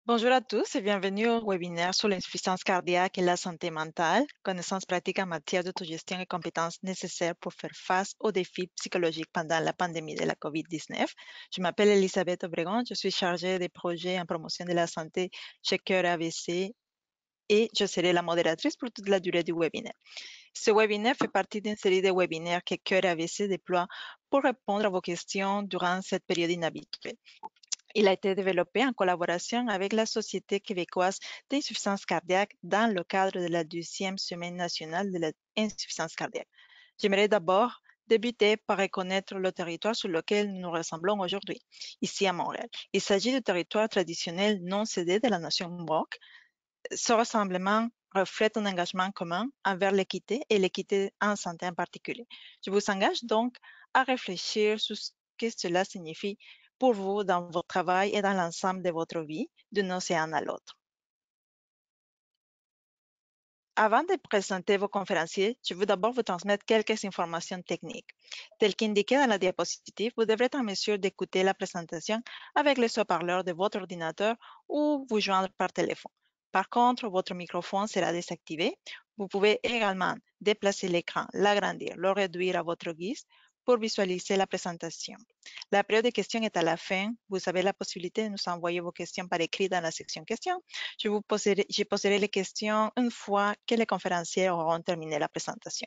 Bonjour à tous et bienvenue au webinaire sur l'insuffisance cardiaque et la santé mentale, connaissances pratiques en matière d'autogestion et compétences nécessaires pour faire face aux défis psychologiques pendant la pandémie de la COVID-19. Je m'appelle Elisabeth Obregon, je suis chargée des projets en promotion de la santé chez Cœur AVC et je serai la modératrice pour toute la durée du webinaire. Ce webinaire fait partie d'une série de webinaires que Cœur AVC déploie pour répondre à vos questions durant cette période inhabituelle. Il a été développé en collaboration avec la Société québécoise d'insuffisance cardiaque dans le cadre de la 12e Semaine nationale de l'insuffisance cardiaque. J'aimerais d'abord débuter par reconnaître le territoire sur lequel nous nous rassemblons aujourd'hui, ici à Montréal. Il s'agit du territoire traditionnel non cédé de la nation Mohawk. Ce rassemblement reflète un engagement commun envers l'équité et l'équité en santé en particulier. Je vous engage donc à réfléchir sur ce que cela signifie pour vous dans votre travail et dans l'ensemble de votre vie, d'un océan à l'autre. Avant de présenter vos conférenciers, je veux d'abord vous transmettre quelques informations techniques. Tel qu'indiqué dans la diapositive, vous devrez être en mesure d'écouter la présentation avec les haut-parleurs de votre ordinateur ou vous joindre par téléphone. Par contre, votre microphone sera désactivé. Vous pouvez également déplacer l'écran, l'agrandir, le réduire à votre guise pour visualiser la présentation. La période de questions est à la fin. Vous avez la possibilité de nous envoyer vos questions par écrit dans la section questions. Je poserai les questions une fois que les conférenciers auront terminé la présentation.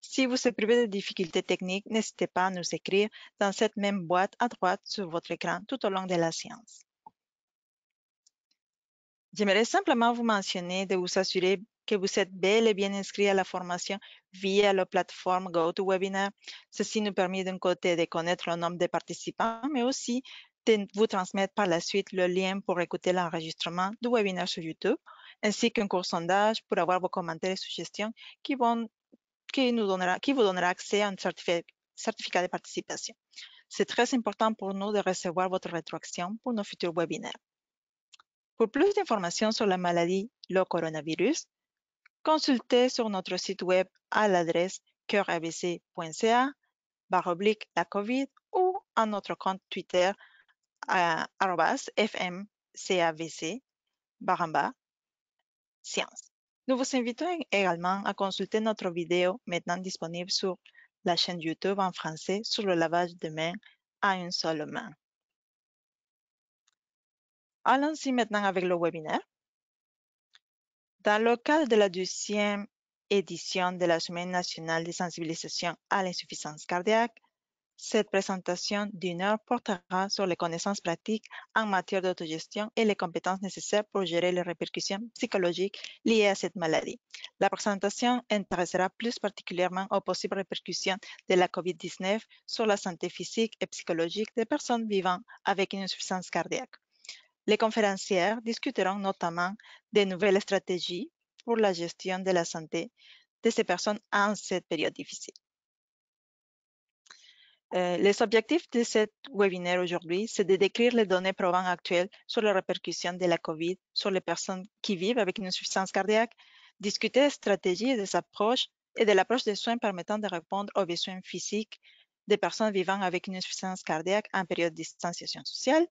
Si vous éprouvez des difficultés techniques, n'hésitez pas à nous écrire dans cette même boîte à droite sur votre écran tout au long de la séance. J'aimerais simplement vous mentionner de vous assurer que vous êtes bel et bien inscrit à la formation via la plateforme GoToWebinar. Ceci nous permet d'un côté de connaître le nombre de participants, mais aussi de vous transmettre par la suite le lien pour écouter l'enregistrement du webinaire sur YouTube, ainsi qu'un court sondage pour avoir vos commentaires et suggestions qui vous donnera accès à un certificat de participation. C'est très important pour nous de recevoir votre rétroaction pour nos futurs webinaires. Pour plus d'informations sur la maladie, le coronavirus, consultez sur notre site web à l'adresse cœurabc.ca/la COVID ou à notre compte Twitter @fmcavc_science. Nous vous invitons également à consulter notre vidéo maintenant disponible sur la chaîne YouTube en français sur le lavage de mains à une seule main. Allons-y maintenant avec le webinaire. Dans le cadre de la 12e édition de la Semaine nationale de sensibilisation à l'insuffisance cardiaque, cette présentation d'une heure portera sur les connaissances pratiques en matière d'autogestion et les compétences nécessaires pour gérer les répercussions psychologiques liées à cette maladie. La présentation intéressera plus particulièrement aux possibles répercussions de la COVID-19 sur la santé physique et psychologique des personnes vivant avec une insuffisance cardiaque. Les conférencières discuteront notamment des nouvelles stratégies pour la gestion de la santé de ces personnes en cette période difficile. Les objectifs de ce webinaire aujourd'hui, c'est de décrire les données probants actuelles sur les répercussions de la COVID sur les personnes qui vivent avec une insuffisance cardiaque, discuter des stratégies et des approches et de l'approche des soins permettant de répondre aux besoins physiques des personnes vivant avec une insuffisance cardiaque en période de distanciation sociale,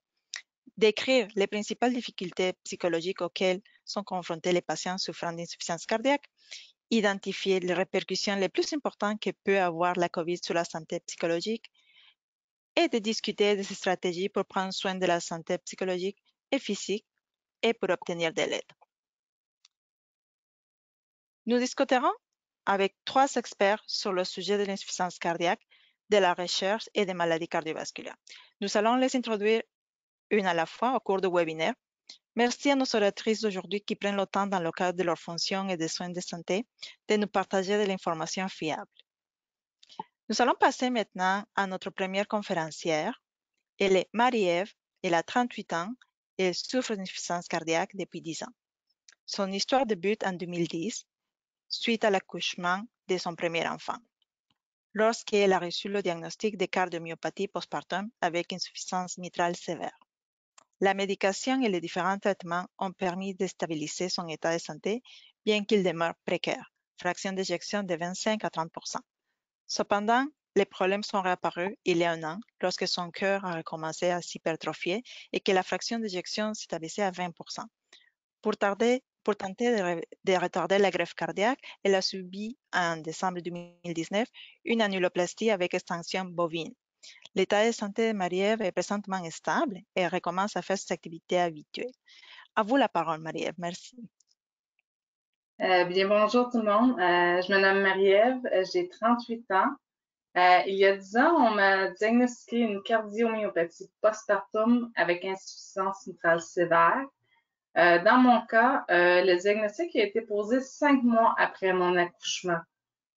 décrire les principales difficultés psychologiques auxquelles sont confrontés les patients souffrant d'insuffisance cardiaque, identifier les répercussions les plus importantes que peut avoir la COVID sur la santé psychologique et de discuter de ces stratégies pour prendre soin de la santé psychologique et physique et pour obtenir de l'aide. Nous discuterons avec 3 experts sur le sujet de l'insuffisance cardiaque, de la recherche et des maladies cardiovasculaires. Nous allons les introduire une à la fois au cours du webinaire. Merci à nos oratrices d'aujourd'hui qui prennent le temps dans le cadre de leurs fonctions et des soins de santé de nous partager de l'information fiable. Nous allons passer maintenant à notre première conférencière. Elle est Marie-Ève, elle a 38 ans et elle souffre d'insuffisance cardiaque depuis 10 ans. Son histoire débute en 2010, suite à l'accouchement de son premier enfant, lorsqu'elle a reçu le diagnostic de cardiomyopathie postpartum avec insuffisance mitrale sévère. La médication et les différents traitements ont permis de stabiliser son état de santé, bien qu'il demeure précaire, fraction d'éjection de 25 à 30 %. Cependant, les problèmes sont réapparus il y a un an lorsque son cœur a recommencé à s'hypertrophier et que la fraction d'éjection s'est abaissée à 20%. Pour tenter de retarder la greffe cardiaque, elle a subi en décembre 2019 une annuloplastie avec extension bovine. L'état de santé de Marie-Ève est présentement stable et elle recommence à faire ses activités habituelles. À vous la parole, Marie-Ève. Merci. Bien, bonjour tout le monde. Je me nomme Marie-Ève, j'ai 38 ans. Il y a 10 ans, on m'a diagnostiqué une cardiomyopathie postpartum avec insuffisance mitrale sévère. Dans mon cas, le diagnostic a été posé 5 mois après mon accouchement.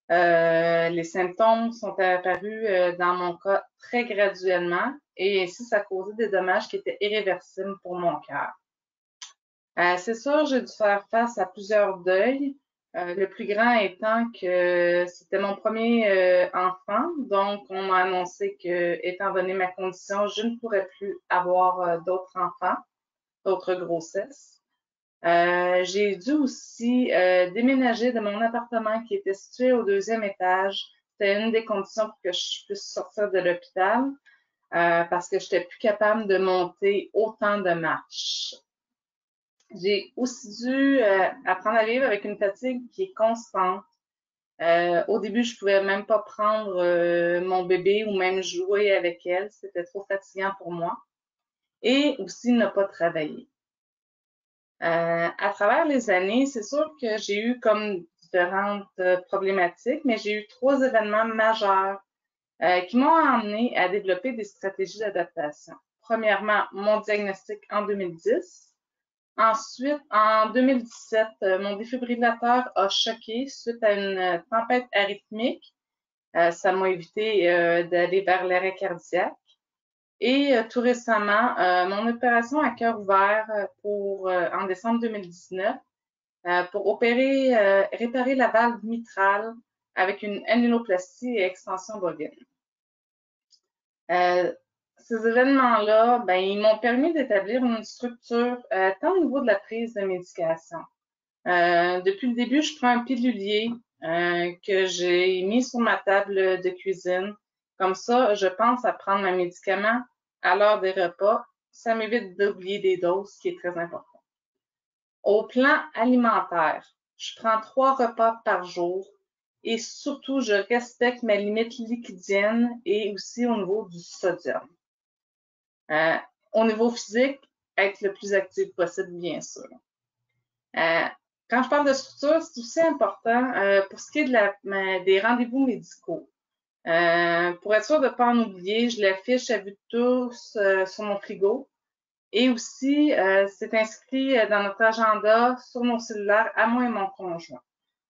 Les symptômes sont apparus dans mon cas très graduellement et ainsi ça a causé des dommages qui étaient irréversibles pour mon cœur. C'est sûr, j'ai dû faire face à plusieurs deuils, le plus grand étant que c'était mon premier enfant, donc on m'a annoncé que, étant donné ma condition, je ne pourrais plus avoir d'autres enfants, d'autres grossesses. J'ai dû aussi déménager de mon appartement qui était situé au 2e étage. C'était une des conditions pour que je puisse sortir de l'hôpital parce que je n'étais plus capable de monter autant de marches. J'ai aussi dû apprendre à vivre avec une fatigue qui est constante. Au début, je pouvais même pas prendre mon bébé ou même jouer avec elle. C'était trop fatigant pour moi. Et aussi ne pas travailler. À travers les années, c'est sûr que j'ai eu comme différentes problématiques, mais j'ai eu 3 événements majeurs qui m'ont amené à développer des stratégies d'adaptation. Premièrement, mon diagnostic en 2010. Ensuite, en 2017, mon défibrillateur a choqué suite à une tempête arythmique. Ça m'a évité d'aller vers l'arrêt cardiaque. Et tout récemment, mon opération à cœur ouvert en décembre 2019 pour réparer la valve mitrale avec une annuloplastie et extension bovine. Ces événements-là, ben, ils m'ont permis d'établir une structure tant au niveau de la prise de médication. Depuis le début, je prends un pilulier que j'ai mis sur ma table de cuisine. Comme ça, je pense à prendre mes médicaments à l'heure des repas. Ça m'évite d'oublier des doses, ce qui est très important. Au plan alimentaire, je prends 3 repas par jour et surtout, je respecte ma limite liquidienne et aussi au niveau du sodium. Au niveau physique, être le plus actif possible, bien sûr. Quand je parle de structure, c'est aussi important pour ce qui est des rendez-vous médicaux. Pour être sûr de ne pas en oublier, je l'affiche à vue de tous sur mon frigo. Et aussi, c'est inscrit dans notre agenda sur nos cellulaires, à moi et mon conjoint.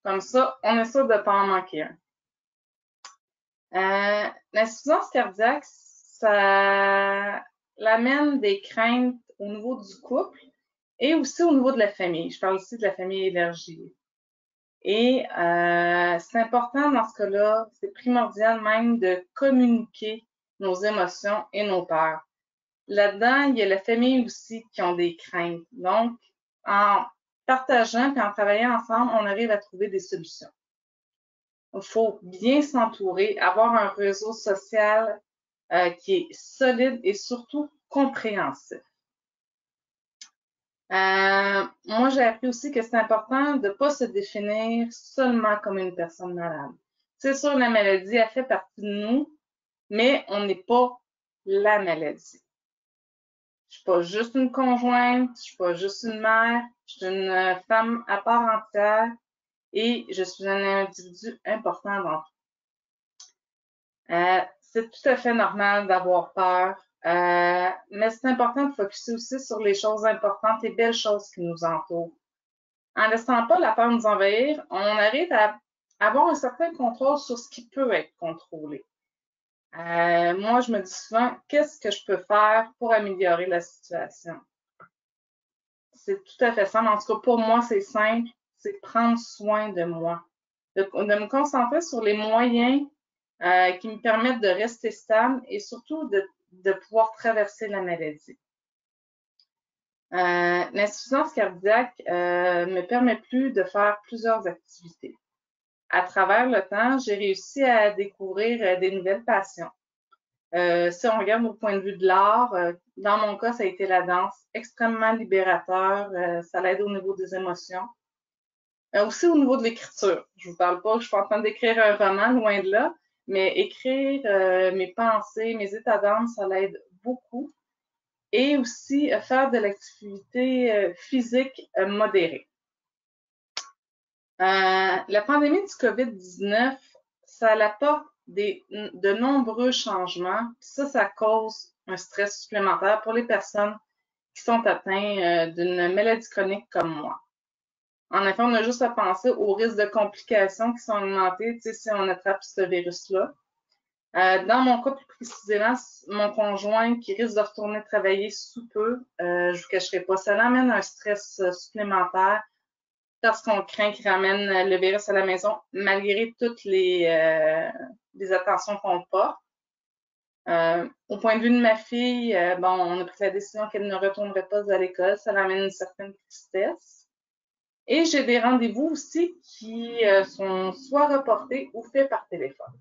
Comme ça, on est sûr de ne pas en manquer un. L'insuffisance cardiaque, ça l'amène des craintes au niveau du couple et aussi au niveau de la famille. Je parle aussi de la famille élargie. Et c'est important dans ce cas-là, c'est primordial même de communiquer nos émotions et nos peurs. Là-dedans, il y a la famille aussi qui ont des craintes. Donc, en partageant et en travaillant ensemble, on arrive à trouver des solutions. Il faut bien s'entourer, avoir un réseau social qui est solide et surtout compréhensif. Moi, j'ai appris aussi que c'est important de ne pas se définir seulement comme une personne malade. C'est sûr, la maladie, elle fait partie de nous, mais on n'est pas la maladie. Je suis pas juste une conjointe, je suis pas juste une mère, je suis une femme à part entière et je suis un individu important dans tout. C'est tout à fait normal d'avoir peur, mais c'est important de focuser aussi sur les choses importantes et belles choses qui nous entourent. En laissant pas la peur nous envahir, on arrive à avoir un certain contrôle sur ce qui peut être contrôlé. Moi, je me dis souvent, qu'est-ce que je peux faire pour améliorer la situation? C'est tout à fait simple. En tout cas, pour moi, c'est simple. C'est prendre soin de moi. De me concentrer sur les moyens qui me permettent de rester stable et surtout de pouvoir traverser la maladie. L'insuffisance cardiaque me permet plus de faire plusieurs activités. à travers le temps, j'ai réussi à découvrir des nouvelles passions. Si on regarde au point de vue de l'art, dans mon cas, ça a été la danse, extrêmement libérateur, ça l'aide au niveau des émotions. Aussi au niveau de l'écriture. Je vous parle pas, je suis pas en train d'écrire un roman, loin de là, mais écrire mes pensées, mes états d'âme, ça l'aide beaucoup. Et aussi faire de l'activité physique modérée. La pandémie du COVID-19, ça apporte de nombreux changements. Ça cause un stress supplémentaire pour les personnes qui sont atteintes d'une maladie chronique comme moi. En effet, on a juste à penser aux risques de complications qui sont augmentés si on attrape ce virus-là. Dans mon cas, plus précisément, mon conjoint qui risque de retourner travailler sous peu, je vous cacherai pas, ça l'amène un stress supplémentaire parce qu'on craint qu'il ramène le virus à la maison malgré toutes les attentions qu'on porte. Au point de vue de ma fille, bon, on a pris la décision qu'elle ne retournerait pas à l'école, ça l'amène une certaine tristesse. Et j'ai des rendez-vous aussi qui sont soit reportés ou faits par téléphone.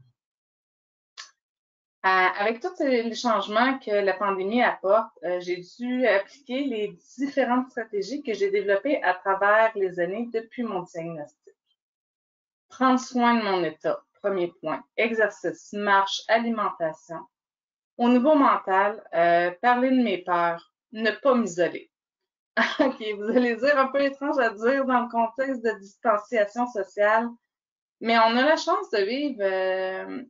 Avec tous les changements que la pandémie apporte, j'ai dû appliquer les différentes stratégies que j'ai développées à travers les années depuis mon diagnostic. Prendre soin de mon état, premier point. Exercice, marche, alimentation. Au niveau mental, parler de mes peurs, ne pas m'isoler. OK, vous allez dire un peu étrange à dire dans le contexte de distanciation sociale, mais on a la chance de vivre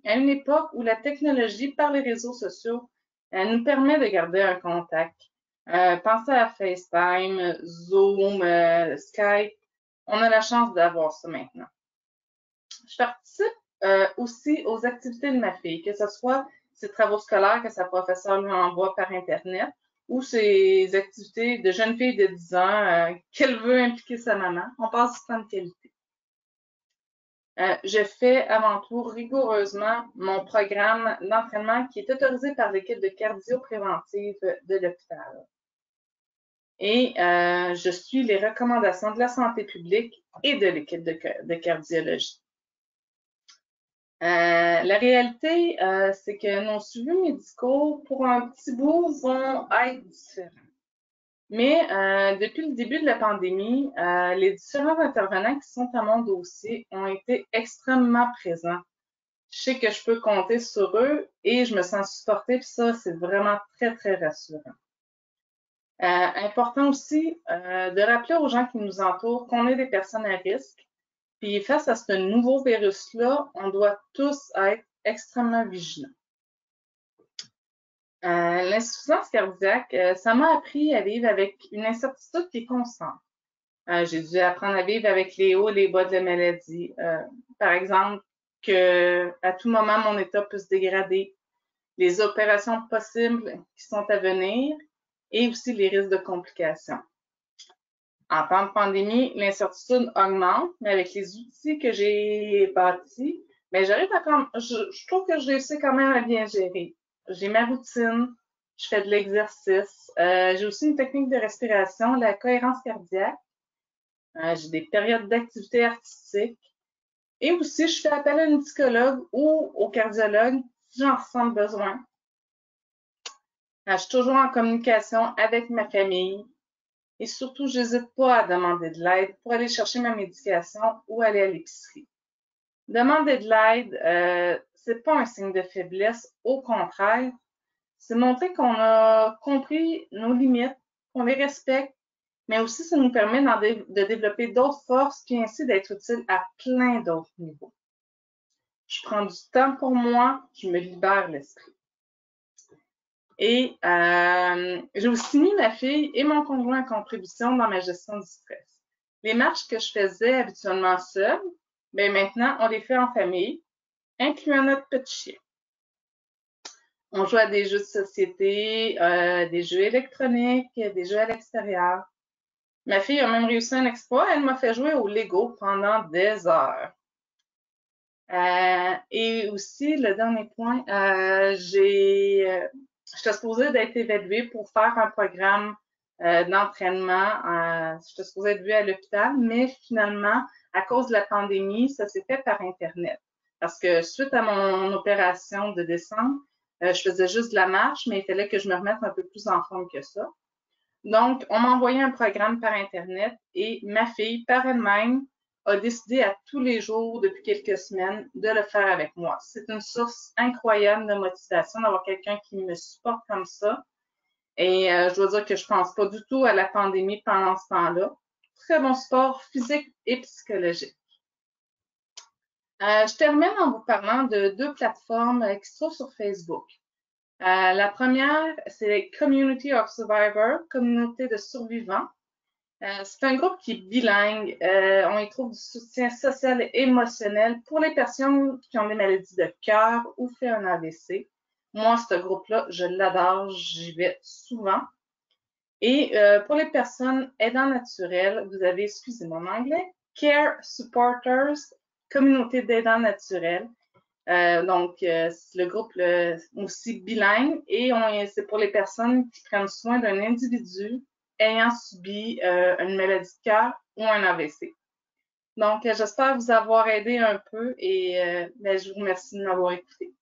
à une époque où la technologie par les réseaux sociaux nous permet de garder un contact. Pensez à FaceTime, Zoom, Skype. On a la chance d'avoir ça maintenant. Je participe aussi aux activités de ma fille, que ce soit ses travaux scolaires que sa professeure lui envoie par Internet ou ses activités de jeune fille de 10 ans qu'elle veut impliquer sa maman. On passe du temps de qualité. Je fais avant tout rigoureusement mon programme d'entraînement qui est autorisé par l'équipe de cardio-préventive de l'hôpital. Et je suis les recommandations de la santé publique et de l'équipe de cardiologie. La réalité, c'est que nos suivis médicaux, pour un petit bout, vont être différents. Mais depuis le début de la pandémie, les différents intervenants qui sont à mon dossier ont été extrêmement présents. Je sais que je peux compter sur eux et je me sens supportée, puis ça, c'est vraiment très, très rassurant. Important aussi de rappeler aux gens qui nous entourent qu'on est des personnes à risque. Puis face à ce nouveau virus-là, on doit tous être extrêmement vigilants. L'insuffisance cardiaque, ça m'a appris à vivre avec une incertitude qui est constante. J'ai dû apprendre à vivre avec les hauts et les bas de la maladie. Par exemple, que à tout moment, mon état peut se dégrader, les opérations possibles qui sont à venir et aussi les risques de complications. En temps de pandémie, l'incertitude augmente, mais avec les outils que j'ai bâtis, mais je trouve que je réussis quand même à bien gérer. J'ai ma routine, je fais de l'exercice, j'ai aussi une technique de respiration, la cohérence cardiaque, j'ai des périodes d'activité artistique et aussi je fais appel à une psychologue ou au cardiologue si j'en ressens besoin. Je suis toujours en communication avec ma famille et surtout, je n'hésite pas à demander de l'aide pour aller chercher ma médication ou aller à l'épicerie. Demander de l'aide, c'est pas un signe de faiblesse, au contraire, c'est montrer qu'on a compris nos limites, qu'on les respecte, mais aussi ça nous permet de développer d'autres forces puis ainsi d'être utile à plein d'autres niveaux. Je prends du temps pour moi, je me libère l'esprit. Et j'ai aussi mis ma fille et mon conjoint en contribution dans ma gestion du stress. Les marches que je faisais habituellement seule, ben maintenant, on les fait en famille, incluant notre petit chien. On joue à des jeux de société, des jeux électroniques, des jeux à l'extérieur. Ma fille a même réussi un exploit, elle m'a fait jouer au Lego pendant des heures. Et aussi, le dernier point, j'étais supposée d'être évaluée pour faire un programme d'entraînement. J'étais supposée être vue à l'hôpital, mais finalement, à cause de la pandémie, ça s'est fait par Internet. Parce que suite à mon opération de décembre, je faisais juste de la marche, mais il fallait que je me remette un peu plus en forme que ça. Donc, on m'a envoyé un programme par Internet et ma fille, par elle-même, a décidé à tous les jours, depuis quelques semaines, de le faire avec moi. C'est une source incroyable de motivation d'avoir quelqu'un qui me supporte comme ça. Et je dois dire que je pense pas du tout à la pandémie pendant ce temps-là. Très bon sport physique et psychologique. Je termine en vous parlant de deux plateformes qui se trouvent sur Facebook. La première, c'est Community of Survivors, communauté de survivants. C'est un groupe qui est bilingue. On y trouve du soutien social et émotionnel pour les personnes qui ont des maladies de cœur ou fait un AVC. Moi, ce groupe-là, je l'adore, j'y vais souvent. Et pour les personnes aidants naturels, vous avez, excusez mon anglais, Care Supporters, communauté d'aidants naturels. Donc, c'est le groupe aussi bilingue et c'est pour les personnes qui prennent soin d'un individu ayant subi une maladie de cœur ou un AVC. Donc, j'espère vous avoir aidé un peu et je vous remercie de m'avoir écouté.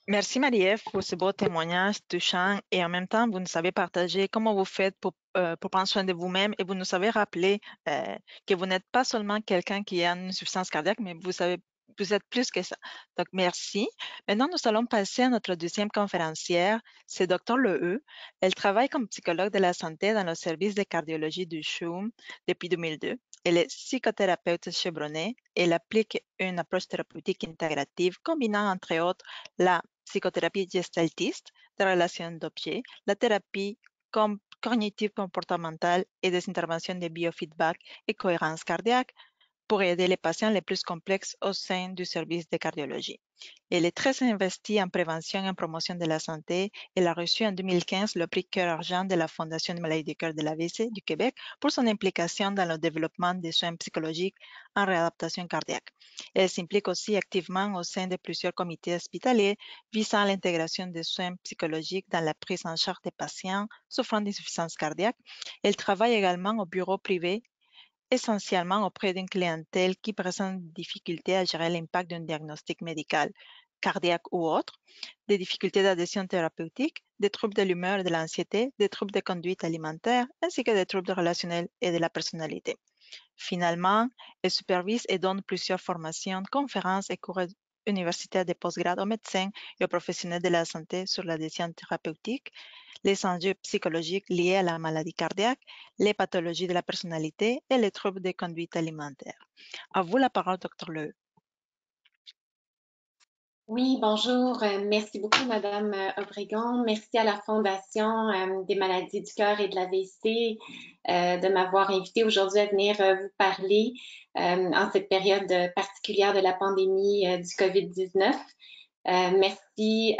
Merci Marie-Ève pour ce beau témoignage touchant et en même temps, vous nous avez partagé comment vous faites pour prendre soin de vous-même et vous nous avez rappelé que vous n'êtes pas seulement quelqu'un qui a une insuffisance cardiaque, mais vous êtes plus que ça. Donc, merci. Maintenant, nous allons passer à notre deuxième conférencière, c'est Dr. Leheux. Elle travaille comme psychologue de la santé dans le service de cardiologie du CHUM depuis 2002. Elle est psychothérapeute chevronnée. Elle applique une approche thérapeutique intégrative combinant entre autres la psychothérapie gestaltiste de relations d'objets, la thérapie cognitive comportementale et des interventions de biofeedback et cohérence cardiaque pour aider les patients les plus complexes au sein du service de cardiologie. Elle est très investie en prévention et en promotion de la santé. Elle a reçu en 2015 le prix Cœur-Argent de la Fondation de maladie du cœur de l'AVC du Québec pour son implication dans le développement des soins psychologiques en réadaptation cardiaque. Elle s'implique aussi activement au sein de plusieurs comités hospitaliers visant l'intégration des soins psychologiques dans la prise en charge des patients souffrant d'insuffisance cardiaque. Elle travaille également au bureau privé essentiellement auprès d'une clientèle qui présente des difficultés à gérer l'impact d'un diagnostic médical, cardiaque ou autre, des difficultés d'adhésion thérapeutique, des troubles de l'humeur et de l'anxiété, des troubles de conduite alimentaire, ainsi que des troubles relationnels et de la personnalité. Finalement, elle supervise et donne plusieurs formations, conférences et cours universitaires de postgrad aux médecins et aux professionnels de la santé sur l'adhésion thérapeutique, les enjeux psychologiques liés à la maladie cardiaque, les pathologies de la personnalité et les troubles de conduite alimentaire. À vous la parole, Dr. Leheux. Oui, bonjour. Merci beaucoup, Madame Obregon. Merci à la Fondation des maladies du cœur et de l'AVC de m'avoir invité aujourd'hui à venir vous parler en cette période particulière de la pandémie du COVID-19. Merci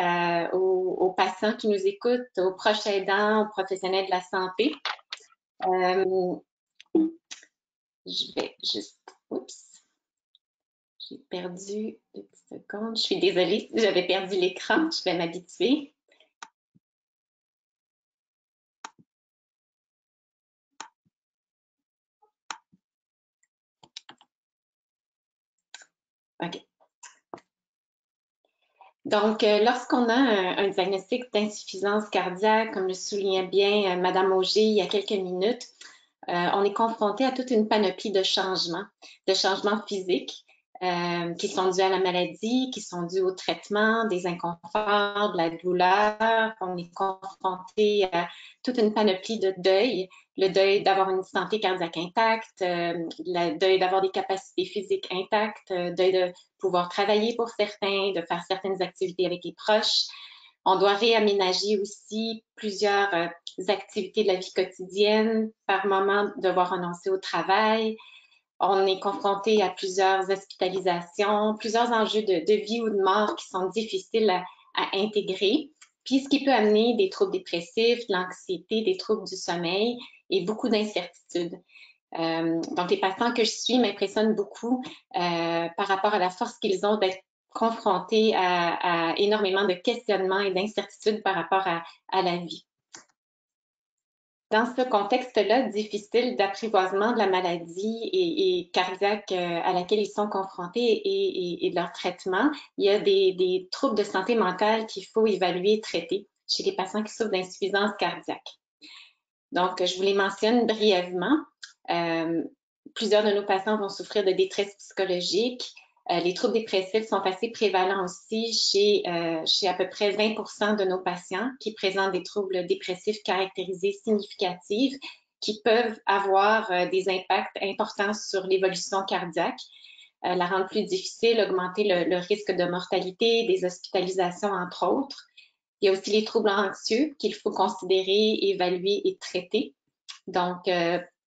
aux patients qui nous écoutent, aux proches aidants, aux professionnels de la santé. Je vais juste... Oups. J'ai perdu 2 petites secondes. Je suis désolée, j'avais perdu l'écran. Je vais m'habituer. OK. Donc, lorsqu'on a un diagnostic d'insuffisance cardiaque, comme le soulignait bien Madame Auger il y a quelques minutes, on est confronté à toute une panoplie de changements physiques qui sont dus à la maladie, qui sont dus au traitement, des inconforts, de la douleur. On est confronté à toute une panoplie de deuil, le deuil d'avoir une santé cardiaque intacte, le deuil d'avoir des capacités physiques intactes, deuil de pouvoir travailler pour certains, de faire certaines activités avec les proches. On doit réaménager aussi plusieurs activités de la vie quotidienne, par moment devoir renoncer au travail. On est confronté à plusieurs hospitalisations, plusieurs enjeux de vie ou de mort qui sont difficiles à intégrer, puis ce qui peut amener des troubles dépressifs, de l'anxiété, des troubles du sommeil et beaucoup d'incertitudes. Donc, les patients que je suis m'impressionnent beaucoup par rapport à la force qu'ils ont d'être confrontés à énormément de questionnements et d'incertitudes par rapport à la vie. Dans ce contexte-là difficile d'apprivoisement de la maladie et cardiaque à laquelle ils sont confrontés et de leur traitement, il y a des troubles de santé mentale qu'il faut évaluer et traiter chez les patients qui souffrent d'insuffisance cardiaque. Donc, je vous les mentionne brièvement. Plusieurs de nos patients vont souffrir de détresse psychologique. Les troubles dépressifs sont assez prévalents aussi chez à peu près 20% de nos patients qui présentent des troubles dépressifs caractérisés significatifs qui peuvent avoir des impacts importants sur l'évolution cardiaque, la rendre plus difficile, augmenter le risque de mortalité, des hospitalisations, entre autres. Il y a aussi les troubles anxieux qu'il faut considérer, évaluer et traiter. Donc,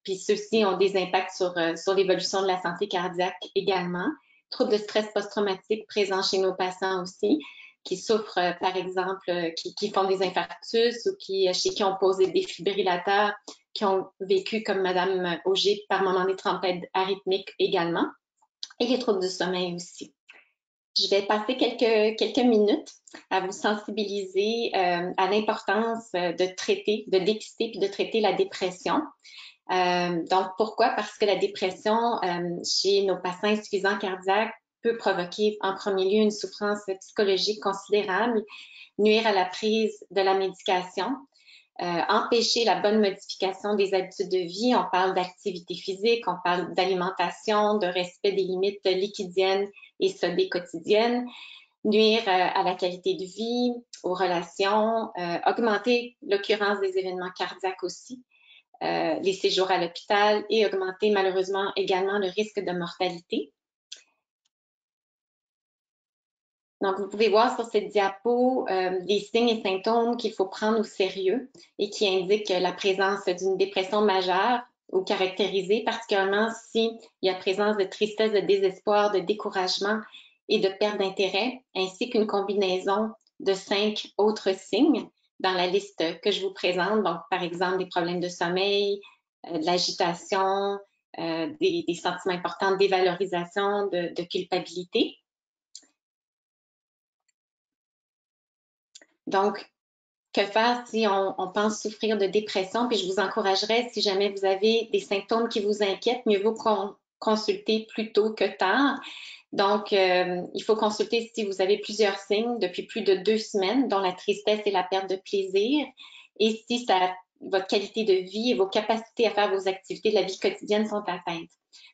puis ceux-ci ont des impacts sur l'évolution de la santé cardiaque également. Troubles de stress post-traumatique présents chez nos patients aussi, qui souffrent, par exemple, qui font des infarctus ou chez qui on pose des défibrillateurs, qui ont vécu, comme Madame Auger, par moments des tempêtes arythmiques également. Et les troubles du sommeil aussi. Je vais passer quelques minutes à vous sensibiliser à l'importance de traiter, de dépister puis de traiter la dépression. Donc, pourquoi? Parce que la dépression chez nos patients insuffisants cardiaques peut provoquer en premier lieu une souffrance psychologique considérable, nuire à la prise de la médication, empêcher la bonne modification des habitudes de vie. On parle d'activité physique, on parle d'alimentation, de respect des limites liquidiennes et sodées quotidiennes, nuire à la qualité de vie, aux relations, augmenter l'occurrence des événements cardiaques aussi, les séjours à l'hôpital et augmenter malheureusement également le risque de mortalité. Donc, vous pouvez voir sur cette diapo les signes et symptômes qu'il faut prendre au sérieux et qui indiquent la présence d'une dépression majeure ou caractérisée, particulièrement s'il y a présence de tristesse, de désespoir, de découragement et de perte d'intérêt, ainsi qu'une combinaison de 5 autres signes dans la liste que je vous présente. Donc, par exemple, des problèmes de sommeil, de l'agitation, des sentiments importants de dévalorisation, de culpabilité. Donc, que faire si on pense souffrir de dépression? Puis je vous encouragerais, si jamais vous avez des symptômes qui vous inquiètent, mieux vaut consulter plus tôt que tard. Donc, il faut consulter si vous avez plusieurs signes depuis plus de 2 semaines, dont la tristesse et la perte de plaisir, et si votre qualité de vie et vos capacités à faire vos activités de la vie quotidienne sont atteintes.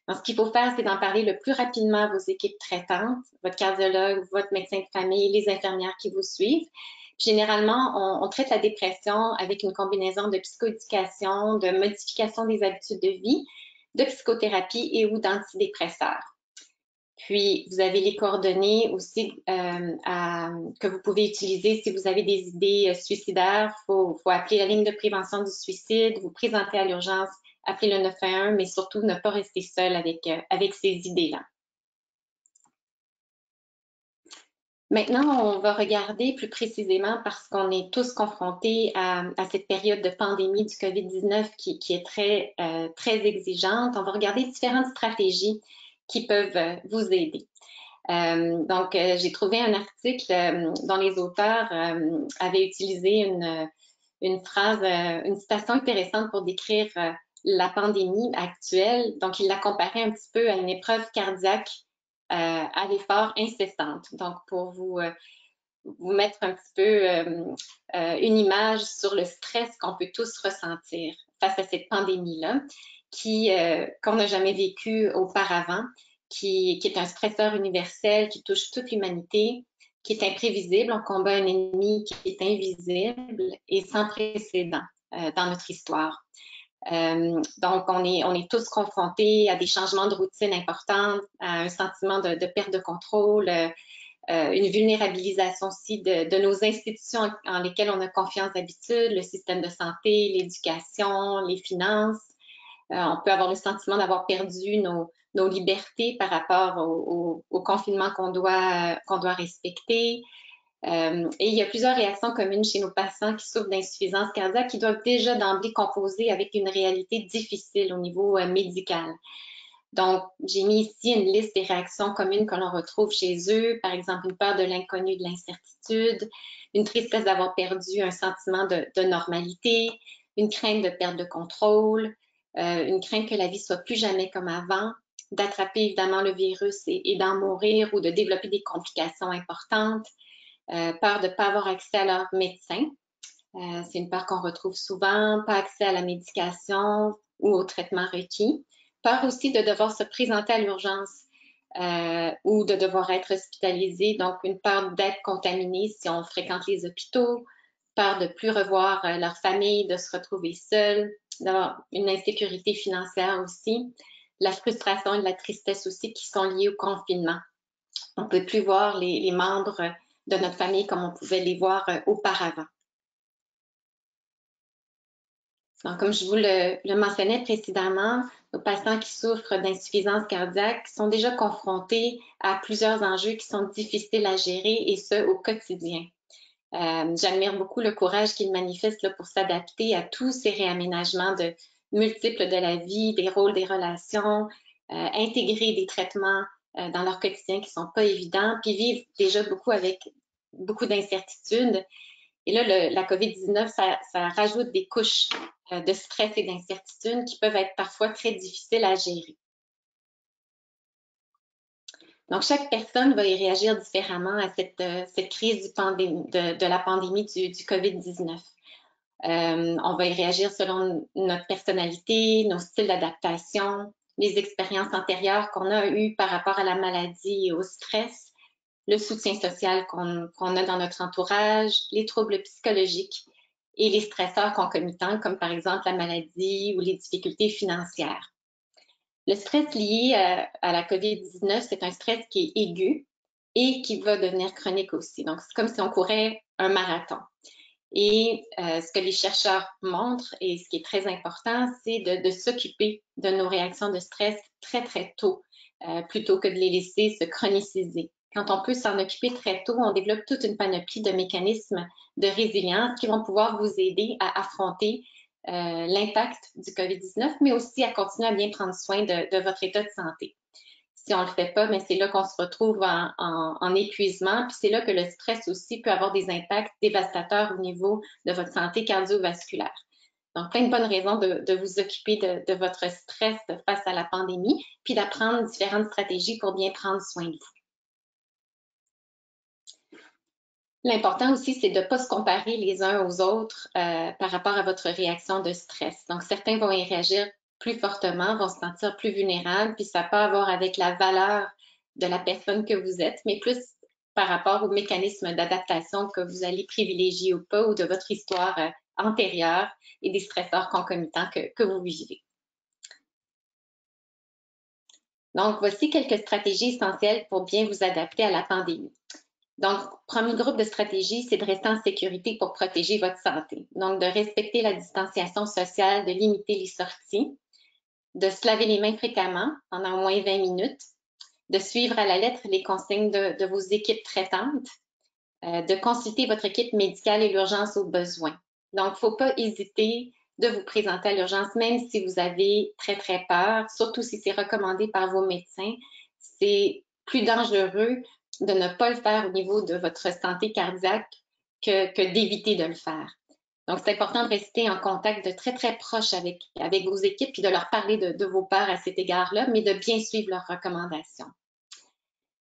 Donc, ce qu'il faut faire, c'est d'en parler le plus rapidement à vos équipes traitantes, votre cardiologue, votre médecin de famille, les infirmières qui vous suivent. Généralement, on traite la dépression avec une combinaison de psychoéducation, de modification des habitudes de vie, de psychothérapie et ou d'antidépresseurs. Puis, vous avez les coordonnées aussi que vous pouvez utiliser si vous avez des idées suicidaires. Il faut appeler la ligne de prévention du suicide, vous présenter à l'urgence, appeler le 911, mais surtout ne pas rester seul avec ces idées-là. Maintenant, on va regarder plus précisément parce qu'on est tous confrontés à cette période de pandémie du COVID-19 qui est très exigeante. On va regarder différentes stratégies qui peuvent vous aider. Donc, j'ai trouvé un article dont les auteurs avaient utilisé une phrase, une citation intéressante pour décrire la pandémie actuelle. Donc, ils la comparaient un petit peu à une épreuve cardiaque à l'effort incessante. Donc, pour vous mettre un petit peu une image sur le stress qu'on peut tous ressentir face à cette pandémie-là, qu'on n'a jamais vécu auparavant, qui est un stresseur universel qui touche toute l'humanité, qui est imprévisible. On combat un ennemi qui est invisible et sans précédent dans notre histoire. Donc, on est tous confrontés à des changements de routine importants, à un sentiment de perte de contrôle, une vulnérabilisation aussi de nos institutions en lesquelles on a confiance d'habitude, le système de santé, l'éducation, les finances. On peut avoir le sentiment d'avoir perdu nos libertés par rapport au confinement qu'on doit respecter. Et il y a plusieurs réactions communes chez nos patients qui souffrent d'insuffisance cardiaque qui doivent déjà d'emblée composer avec une réalité difficile au niveau médical. Donc, j'ai mis ici une liste des réactions communes que l'on retrouve chez eux, par exemple une peur de l'inconnu, de l'incertitude, une tristesse d'avoir perdu un sentiment de normalité, une crainte de perte de contrôle, une crainte que la vie soit plus jamais comme avant, d'attraper évidemment le virus et d'en mourir ou de développer des complications importantes, peur de ne pas avoir accès à leur médecin. C'est une peur qu'on retrouve souvent, pas accès à la médication ou au traitement requis. Peur aussi de devoir se présenter à l'urgence ou de devoir être hospitalisé, donc une peur d'être contaminé si on fréquente les hôpitaux, peur de ne plus revoir leur famille, de se retrouver seul, d'avoir une insécurité financière aussi, la frustration et la tristesse aussi qui sont liées au confinement. On ne peut plus voir les membres de notre famille comme on pouvait les voir auparavant. Donc, comme je vous le mentionnais précédemment, nos patients qui souffrent d'insuffisance cardiaque sont déjà confrontés à plusieurs enjeux qui sont difficiles à gérer et ce, au quotidien. J'admire beaucoup le courage qu'ils manifestent là, pour s'adapter à tous ces réaménagements multiples de la vie, des rôles, des relations, intégrer des traitements dans leur quotidien qui ne sont pas évidents, puis vivent déjà beaucoup avec beaucoup d'incertitudes. Et là, la COVID-19, ça rajoute des couches de stress et d'incertitude qui peuvent être parfois très difficiles à gérer. Donc, chaque personne va y réagir différemment à cette crise de la pandémie du COVID-19. On va y réagir selon notre personnalité, nos styles d'adaptation, les expériences antérieures qu'on a eues par rapport à la maladie et au stress, le soutien social qu'on a dans notre entourage, les troubles psychologiques et les stresseurs concomitants, comme par exemple la maladie ou les difficultés financières. Le stress lié à la COVID-19, c'est un stress qui est aigu et qui va devenir chronique aussi. Donc, c'est comme si on courait un marathon. Et ce que les chercheurs montrent, et ce qui est très important, c'est de s'occuper de nos réactions de stress très, très tôt, plutôt que de les laisser se chroniciser. Quand on peut s'en occuper très tôt, on développe toute une panoplie de mécanismes de résilience qui vont pouvoir vous aider à affronter l'impact du COVID-19, mais aussi à continuer à bien prendre soin de votre état de santé. Si on ne le fait pas, mais c'est là qu'on se retrouve en épuisement, puis c'est là que le stress aussi peut avoir des impacts dévastateurs au niveau de votre santé cardiovasculaire. Donc, plein de bonnes raisons de vous occuper de votre stress face à la pandémie, puis d'apprendre différentes stratégies pour bien prendre soin de vous. L'important aussi, c'est de ne pas se comparer les uns aux autres par rapport à votre réaction de stress. Donc, certains vont y réagir plus fortement, vont se sentir plus vulnérables, puis ça peut avoir avec la valeur de la personne que vous êtes, mais plus par rapport aux mécanismes d'adaptation que vous allez privilégier ou pas, ou de votre histoire antérieure et des stresseurs concomitants que vous vivez. Donc, voici quelques stratégies essentielles pour bien vous adapter à la pandémie. Donc, premier groupe de stratégies, c'est de rester en sécurité pour protéger votre santé. Donc, de respecter la distanciation sociale, de limiter les sorties, de se laver les mains fréquemment, pendant au moins 20 minutes, de suivre à la lettre les consignes de vos équipes traitantes, de consulter votre équipe médicale et l'urgence au besoin. Donc, il ne faut pas hésiter de vous présenter à l'urgence, même si vous avez très, très peur, surtout si c'est recommandé par vos médecins. C'est plus dangereux de ne pas le faire au niveau de votre santé cardiaque que d'éviter de le faire. Donc, c'est important de rester en contact de très, très proche avec vos équipes et de leur parler de vos peurs à cet égard-là, mais de bien suivre leurs recommandations.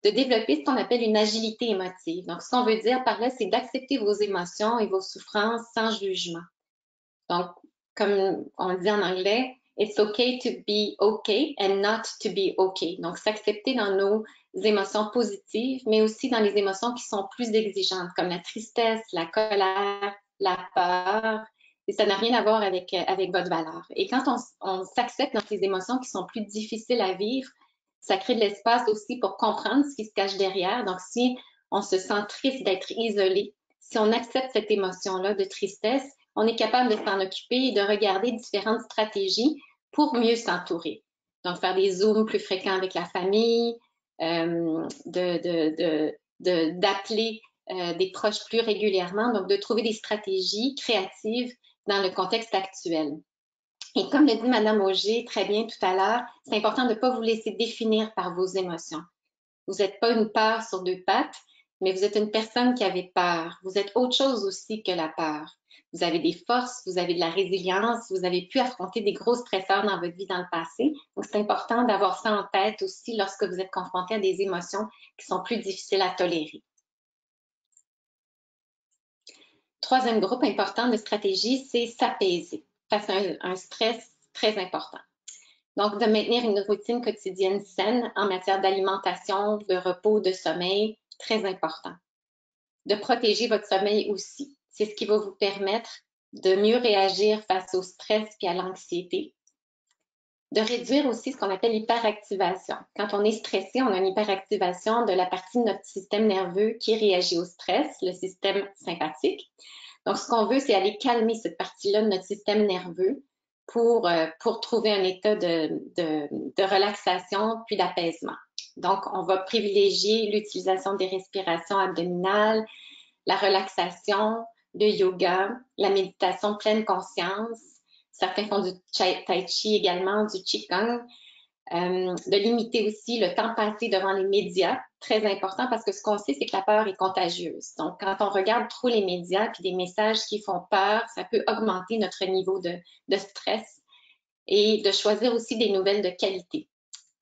De développer ce qu'on appelle une agilité émotive. Donc, ce qu'on veut dire par là, c'est d'accepter vos émotions et vos souffrances sans jugement. Donc, comme on le dit en anglais, it's okay to be okay and not to be okay. Donc, s'accepter dans nos émotions positives, mais aussi dans les émotions qui sont plus exigeantes, comme la tristesse, la colère, la peur. Et ça n'a rien à voir avec votre valeur. Et quand on s'accepte dans ces émotions qui sont plus difficiles à vivre, ça crée de l'espace aussi pour comprendre ce qui se cache derrière. Donc, si on se sent triste d'être isolé, si on accepte cette émotion-là de tristesse, on est capable de s'en occuper et de regarder différentes stratégies pour mieux s'entourer. Donc, faire des zooms plus fréquents avec la famille, d'appeler des proches plus régulièrement, donc de trouver des stratégies créatives dans le contexte actuel. Et comme le dit Mme Auger très bien tout à l'heure, c'est important de ne pas vous laisser définir par vos émotions. Vous n'êtes pas une peur sur deux pattes, mais vous êtes une personne qui avait peur. Vous êtes autre chose aussi que la peur. vous avez des forces, vous avez de la résilience, vous avez pu affronter des gros stresseurs dans votre vie dans le passé. Donc, c'est important d'avoir ça en tête aussi lorsque vous êtes confronté à des émotions qui sont plus difficiles à tolérer. Troisième groupe important de stratégie, c'est s'apaiser face à un stress très important. Donc, de maintenir une routine quotidienne saine en matière d'alimentation, de repos, de sommeil, très important. De protéger votre sommeil aussi. C'est ce qui va vous permettre de mieux réagir face au stress et à l'anxiété. De réduire aussi ce qu'on appelle l'hyperactivation. Quand on est stressé, on a une hyperactivation de la partie de notre système nerveux qui réagit au stress, le système sympathique. Donc, ce qu'on veut, c'est aller calmer cette partie-là de notre système nerveux pour trouver un état de relaxation puis d'apaisement. Donc, on va privilégier l'utilisation des respirations abdominales, la relaxation, le yoga, la méditation pleine conscience. Certains font du tai chi également, du qigong. De limiter aussi le temps passé devant les médias, très important parce que ce qu'on sait, c'est que la peur est contagieuse. Donc, quand on regarde trop les médias puis des messages qui font peur, ça peut augmenter notre niveau de stress et de choisir aussi des nouvelles de qualité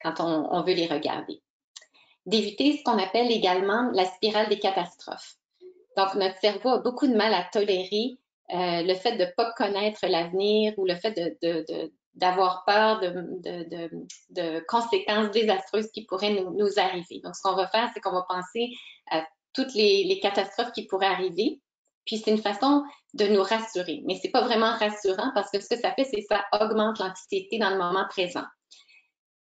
quand on veut les regarder. D'éviter ce qu'on appelle également la spirale des catastrophes. Donc, notre cerveau a beaucoup de mal à tolérer le fait de ne pas connaître l'avenir ou le fait d'avoir peur de conséquences désastreuses qui pourraient nous arriver. Donc, ce qu'on va faire, c'est qu'on va penser à toutes les catastrophes qui pourraient arriver. Puis, c'est une façon de nous rassurer. Mais ce n'est pas vraiment rassurant parce que ce que ça fait, c'est que ça augmente l'anxiété dans le moment présent.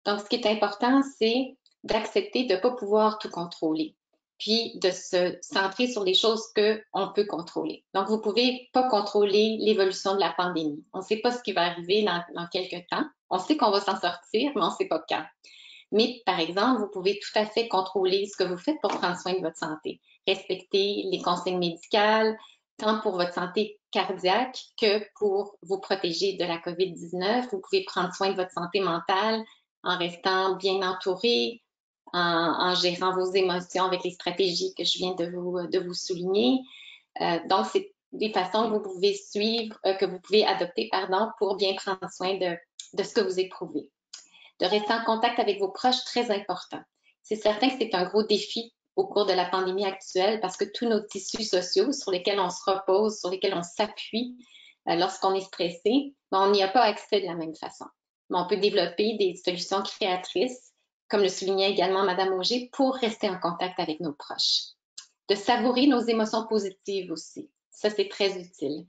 Donc, ce qui est important, c'est d'accepter de ne pas pouvoir tout contrôler, puis de se centrer sur les choses qu'on peut contrôler. Donc, vous ne pouvez pas contrôler l'évolution de la pandémie. On ne sait pas ce qui va arriver dans quelques temps. On sait qu'on va s'en sortir, mais on ne sait pas quand. Mais, par exemple, vous pouvez tout à fait contrôler ce que vous faites pour prendre soin de votre santé. Respecter les consignes médicales, tant pour votre santé cardiaque que pour vous protéger de la COVID-19. Vous pouvez prendre soin de votre santé mentale en restant bien entouré, en gérant vos émotions avec les stratégies que je viens de vous souligner. Donc, c'est des façons que vous pouvez suivre, que vous pouvez adopter, pour bien prendre soin de ce que vous éprouvez. De rester en contact avec vos proches, très important. C'est certain que c'est un gros défi au cours de la pandémie actuelle parce que tous nos tissus sociaux sur lesquels on se repose, sur lesquels on s'appuie lorsqu'on est stressé, on n'y a pas accès de la même façon. Mais on peut développer des solutions créatrices, comme le soulignait également Mme Auger, pour rester en contact avec nos proches. De savourer nos émotions positives aussi. Ça, c'est très utile.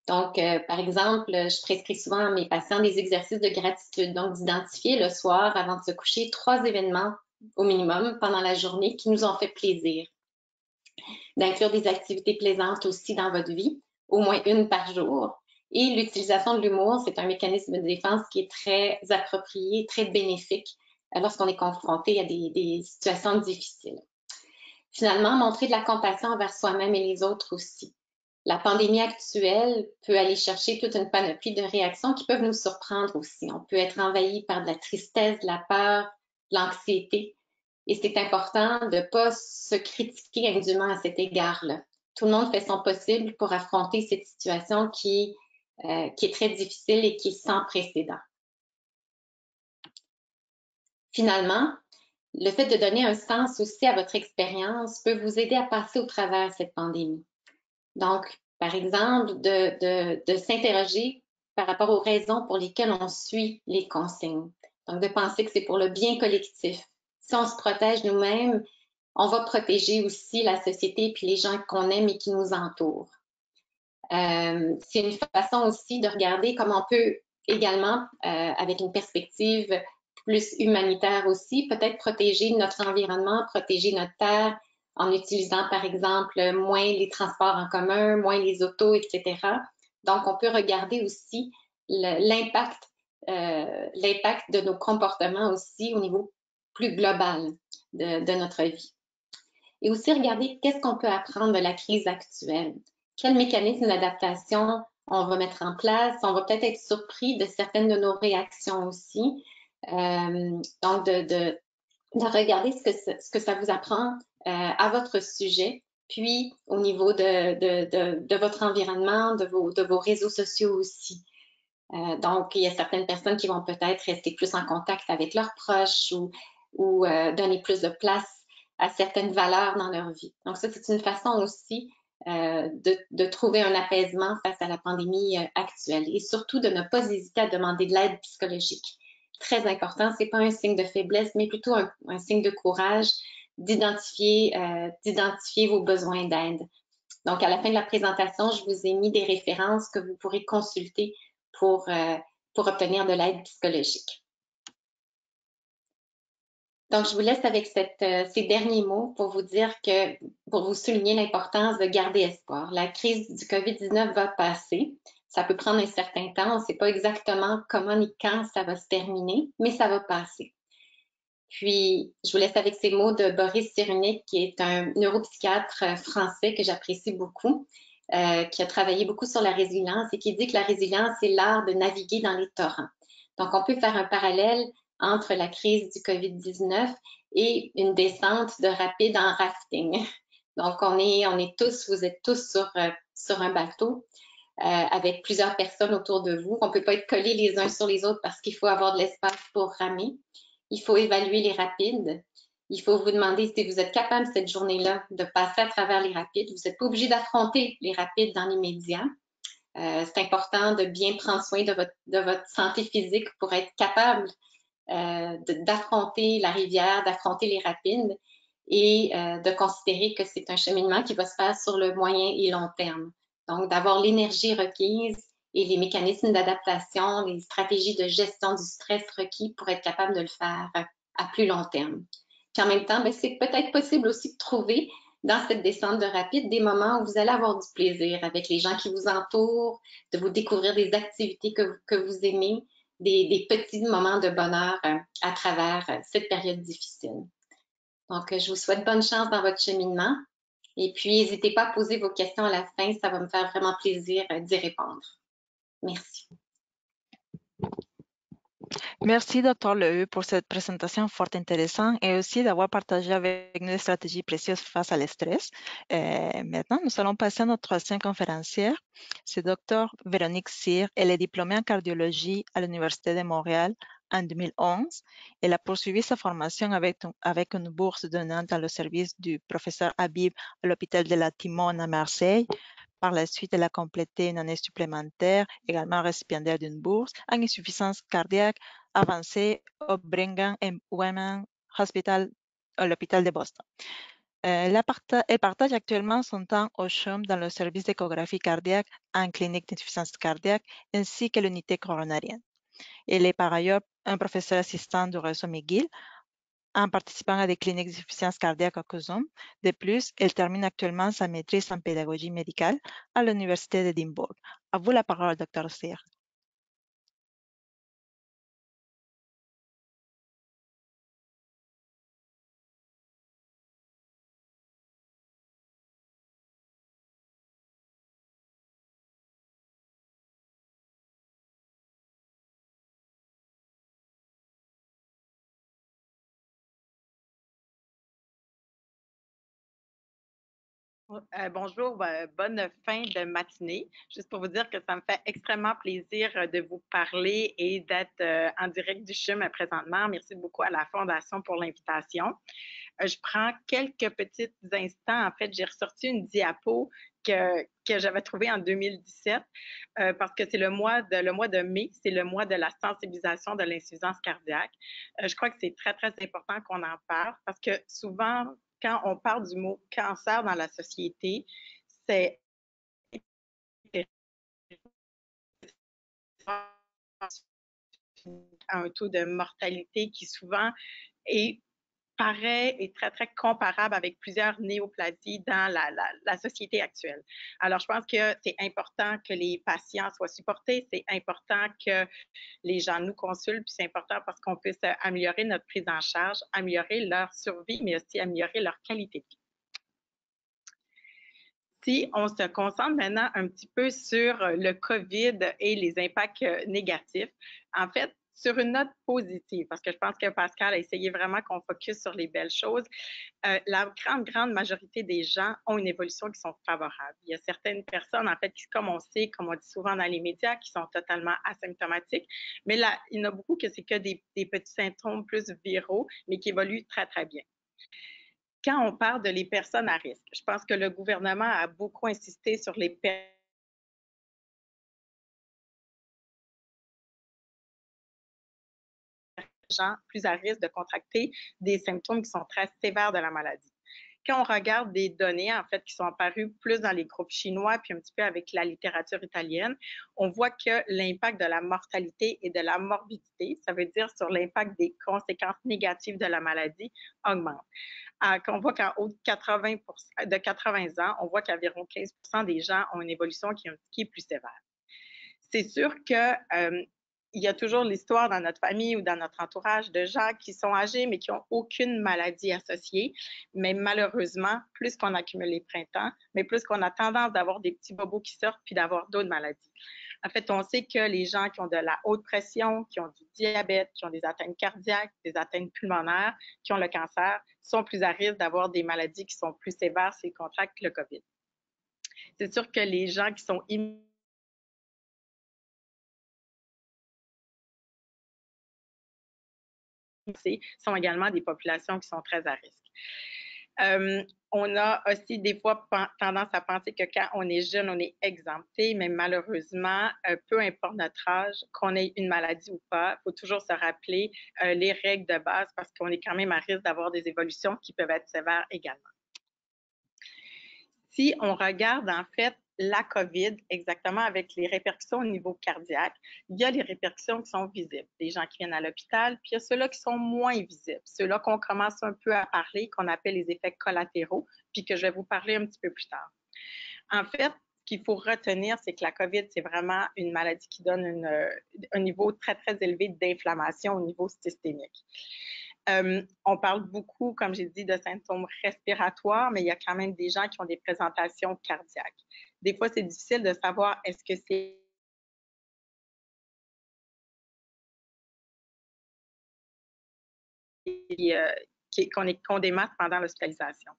Donc, par exemple, je prescris souvent à mes patients des exercices de gratitude. Donc, d'identifier le soir, avant de se coucher, 3 événements au minimum pendant la journée qui nous ont fait plaisir. D'inclure des activités plaisantes aussi dans votre vie, au moins une par jour. Et l'utilisation de l'humour, c'est un mécanisme de défense qui est très approprié, très bénéfique lorsqu'on est confronté à des situations difficiles. Finalement, montrer de la compassion envers soi-même et les autres aussi. La pandémie actuelle peut aller chercher toute une panoplie de réactions qui peuvent nous surprendre aussi. On peut être envahi par de la tristesse, de la peur, de l'anxiété. Et c'est important de ne pas se critiquer indûment à cet égard-là. Tout le monde fait son possible pour affronter cette situation qui est très difficile et qui est sans précédent. Finalement, le fait de donner un sens aussi à votre expérience peut vous aider à passer au travers de cette pandémie. Donc, par exemple, de s'interroger par rapport aux raisons pour lesquelles on suit les consignes. Donc, de penser que c'est pour le bien collectif. Si on se protège nous-mêmes, on va protéger aussi la société puis les gens qu'on aime et qui nous entourent. C'est une façon aussi de regarder comment on peut également, avec une perspective plus humanitaire aussi, peut-être protéger notre environnement, protéger notre terre en utilisant, par exemple, moins les transports en commun, moins les autos, etc. Donc, on peut regarder aussi l'impact de nos comportements aussi au niveau plus global de notre vie. Et aussi regarder qu'est-ce qu'on peut apprendre de la crise actuelle. Quel mécanisme d'adaptation on va mettre en place. On va peut-être être surpris de certaines de nos réactions aussi. Donc, de regarder ce que ça vous apprend à votre sujet puis au niveau de votre environnement, de vos réseaux sociaux aussi. Donc, il y a certaines personnes qui vont peut-être rester plus en contact avec leurs proches ou donner plus de place à certaines valeurs dans leur vie. Donc, ça, c'est une façon aussi de trouver un apaisement face à la pandémie actuelle et surtout de ne pas hésiter à demander de l'aide psychologique. Très important, c'est pas un signe de faiblesse, mais plutôt un signe de courage d'identifier vos besoins d'aide. Donc, à la fin de la présentation, je vous ai mis des références que vous pourrez consulter pour obtenir de l'aide psychologique. Donc, je vous laisse avec ces derniers mots pour vous souligner l'importance de garder espoir. La crise du COVID-19 va passer. Ça peut prendre un certain temps. On ne sait pas exactement comment ni quand ça va se terminer, mais ça va passer. Puis, je vous laisse avec ces mots de Boris Cyrulnik, qui est un neuropsychiatre français que j'apprécie beaucoup, qui a travaillé beaucoup sur la résilience et qui dit que la résilience, c'est l'art de naviguer dans les torrents. Donc, on peut faire un parallèle entre la crise du COVID-19 et une descente de rapide en rafting. Donc, vous êtes tous sur un bateau avec plusieurs personnes autour de vous. On ne peut pas être collés les uns sur les autres parce qu'il faut avoir de l'espace pour ramer. Il faut évaluer les rapides. Il faut vous demander si vous êtes capable cette journée-là de passer à travers les rapides. Vous n'êtes pas obligé d'affronter les rapides dans l'immédiat. C'est important de bien prendre soin de votre santé physique pour être capable d'affronter la rivière, d'affronter les rapides et de considérer que c'est un cheminement qui va se faire sur le moyen et long terme. Donc, d'avoir l'énergie requise et les mécanismes d'adaptation, les stratégies de gestion du stress requis pour être capable de le faire à plus long terme. Puis en même temps, c'est peut-être possible aussi de trouver dans cette descente de rapide des moments où vous allez avoir du plaisir avec les gens qui vous entourent, de vous découvrir des activités que vous aimez, des petits moments de bonheur à travers cette période difficile. Donc, je vous souhaite bonne chance dans votre cheminement. Et puis, n'hésitez pas à poser vos questions à la fin. Ça va me faire vraiment plaisir d'y répondre. Merci. Merci, Dr. Lehue, pour cette présentation fort intéressante et aussi d'avoir partagé avec nous des stratégies précieuses face à l'estress. Maintenant, nous allons passer à notre troisième conférencière. C'est Dr. Véronique Cyr. Elle est diplômée en cardiologie à l'Université de Montréal en 2011. Elle a poursuivi sa formation avec une bourse donnant dans le service du professeur Habib à l'hôpital de la Timone à Marseille. Par la suite, elle a complété une année supplémentaire, également récipiendaire d'une bourse en insuffisance cardiaque avancée au Brigham and Women's Hospital, à l'hôpital de Boston. Elle partage actuellement son temps au CHUM dans le service d'échographie cardiaque en clinique d'insuffisance cardiaque ainsi que l'unité coronarienne. Elle est par ailleurs un professeur assistant du réseau McGill en participant à des cliniques d'insuffisance cardiaque à COSUM. De plus, elle termine actuellement sa maîtrise en pédagogie médicale à l'Université d'Édimbourg. À vous la parole, Dr. Cyr. Bonjour, bonne fin de matinée. Juste pour vous dire que ça me fait extrêmement plaisir de vous parler et d'être en direct du CHUM présentement. Merci beaucoup à la Fondation pour l'invitation. Je prends quelques petits instants. En fait, j'ai ressorti une diapo que j'avais trouvée en 2017 parce que c'est le mois de mai, c'est le mois de la sensibilisation de l'insuffisance cardiaque. Je crois que c'est très, très important qu'on en parle parce que souvent, quand on parle du mot cancer dans la société, c'est un taux de mortalité qui souvent paraît très, très comparable avec plusieurs néoplasies dans la société actuelle. Alors, je pense que c'est important que les patients soient supportés, c'est important que les gens nous consultent, puis c'est important parce qu'on puisse améliorer notre prise en charge, améliorer leur survie, mais aussi améliorer leur qualité de vie. Si on se concentre maintenant un petit peu sur le COVID et les impacts négatifs, en fait, sur une note positive, parce que je pense que Pascal a essayé vraiment qu'on focus sur les belles choses, la grande majorité des gens ont une évolution qui sont favorables. Il y a certaines personnes, en fait, qui, comme on sait, comme on dit souvent dans les médias, qui sont totalement asymptomatiques, mais là, il y en a beaucoup que c'est que des petits symptômes plus viraux, mais qui évoluent très, très bien. Quand on parle de les personnes à risque, je pense que le gouvernement a beaucoup insisté sur les gens plus à risque de contracter des symptômes qui sont très sévères de la maladie. Quand on regarde des données, en fait, qui sont apparues plus dans les groupes chinois, puis un petit peu avec la littérature italienne, on voit que l'impact de la mortalité et de la morbidité, ça veut dire sur l'impact des conséquences négatives de la maladie, augmente. On voit qu'en haut de 80 ans, on voit qu'environ 15 des gens ont une évolution qui est plus sévère. C'est sûr que il y a toujours l'histoire dans notre famille ou dans notre entourage de gens qui sont âgés mais qui n'ont aucune maladie associée. Mais malheureusement, plus qu'on accumule les printemps, mais plus qu'on a tendance d'avoir des petits bobos qui sortent puis d'avoir d'autres maladies. En fait, on sait que les gens qui ont de la haute pression, qui ont du diabète, qui ont des atteintes cardiaques, des atteintes pulmonaires, qui ont le cancer, sont plus à risque d'avoir des maladies qui sont plus sévères s'ils contractent le COVID. C'est sûr que les gens qui sont sont également des populations qui sont très à risque. On a aussi des fois tendance à penser que quand on est jeune, on est exempté, mais malheureusement, peu importe notre âge, qu'on ait une maladie ou pas, il faut toujours se rappeler les règles de base parce qu'on est quand même à risque d'avoir des évolutions qui peuvent être sévères également. Si on regarde en fait la COVID exactement avec les répercussions au niveau cardiaque, il y a les répercussions qui sont visibles, des gens qui viennent à l'hôpital, puis il y a ceux-là qui sont moins visibles, ceux-là qu'on commence un peu à parler, qu'on appelle les effets collatéraux, puis que je vais vous parler un petit peu plus tard. En fait, ce qu'il faut retenir, c'est que la COVID, c'est vraiment une maladie qui donne un niveau très, très élevé d'inflammation au niveau systémique. On parle beaucoup, comme j'ai dit, de symptômes respiratoires, mais il y a quand même des gens qui ont des présentations cardiaques. Des fois, c'est difficile de savoir est-ce que c'est qu'on démasque pendant l'hospitalisation.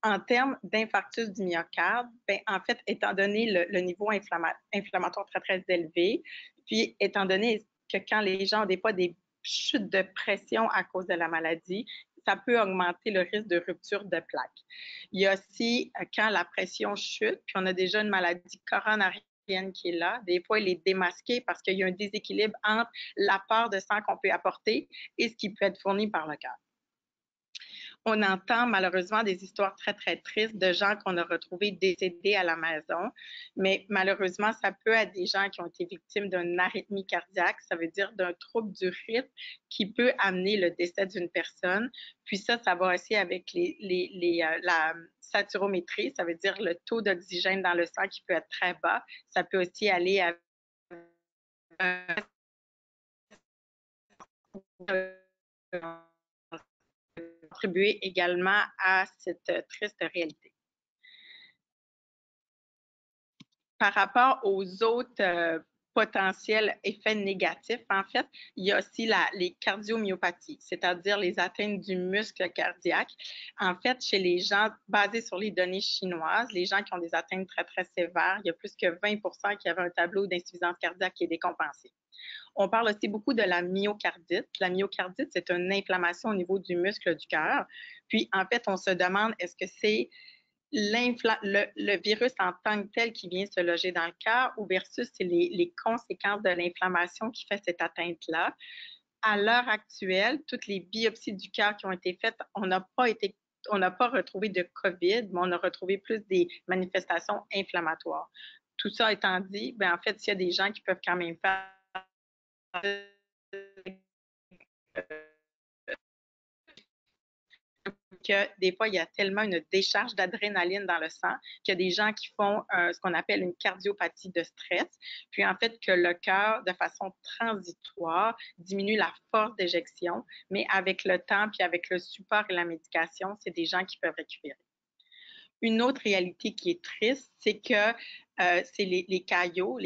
En termes d'infarctus du myocarde, en fait, étant donné le niveau inflammatoire très, très élevé, puis étant donné que quand les gens ont des fois des chutes de pression à cause de la maladie, ça peut augmenter le risque de rupture de plaques. Il y a aussi quand la pression chute, puis on a déjà une maladie coronarienne qui est là, des fois, elle est démasquée parce qu'il y a un déséquilibre entre l'apport de sang qu'on peut apporter et ce qui peut être fourni par le cœur. On entend malheureusement des histoires très, très tristes de gens qu'on a retrouvés décédés à la maison, mais malheureusement, ça peut être des gens qui ont été victimes d'une arythmie cardiaque, ça veut dire d'un trouble du rythme qui peut amener le décès d'une personne. Puis ça va aussi avec la saturométrie, ça veut dire le taux d'oxygène dans le sang qui peut être très bas. Ça peut aussi aller avec contribuer également à cette triste réalité. Par rapport aux autres potentiels effets négatifs, en fait, il y a aussi les cardiomyopathies, c'est-à-dire les atteintes du muscle cardiaque. En fait, chez les gens, basés sur les données chinoises, les gens qui ont des atteintes très, très sévères, il y a plus que 20% qui avaient un tableau d'insuffisance cardiaque qui est décompensé. On parle aussi beaucoup de la myocardite. La myocardite, c'est une inflammation au niveau du muscle du cœur. Puis, en fait, on se demande, est-ce que c'est le virus en tant que tel qui vient se loger dans le cœur ou versus c'est les conséquences de l'inflammation qui fait cette atteinte-là? À l'heure actuelle, toutes les biopsies du cœur qui ont été faites, on n'a pas retrouvé de COVID, mais on a retrouvé plus des manifestations inflammatoires. Tout ça étant dit, en fait, s'il y a des gens qui peuvent quand même faire que des fois, il y a tellement une décharge d'adrénaline dans le sang qu'il y a des gens qui font ce qu'on appelle une cardiopathie de stress. Puis en fait, que le cœur, de façon transitoire, diminue la force d'éjection, mais avec le temps, puis avec le support et la médication, c'est des gens qui peuvent récupérer. Une autre réalité qui est triste, c'est que c'est les caillots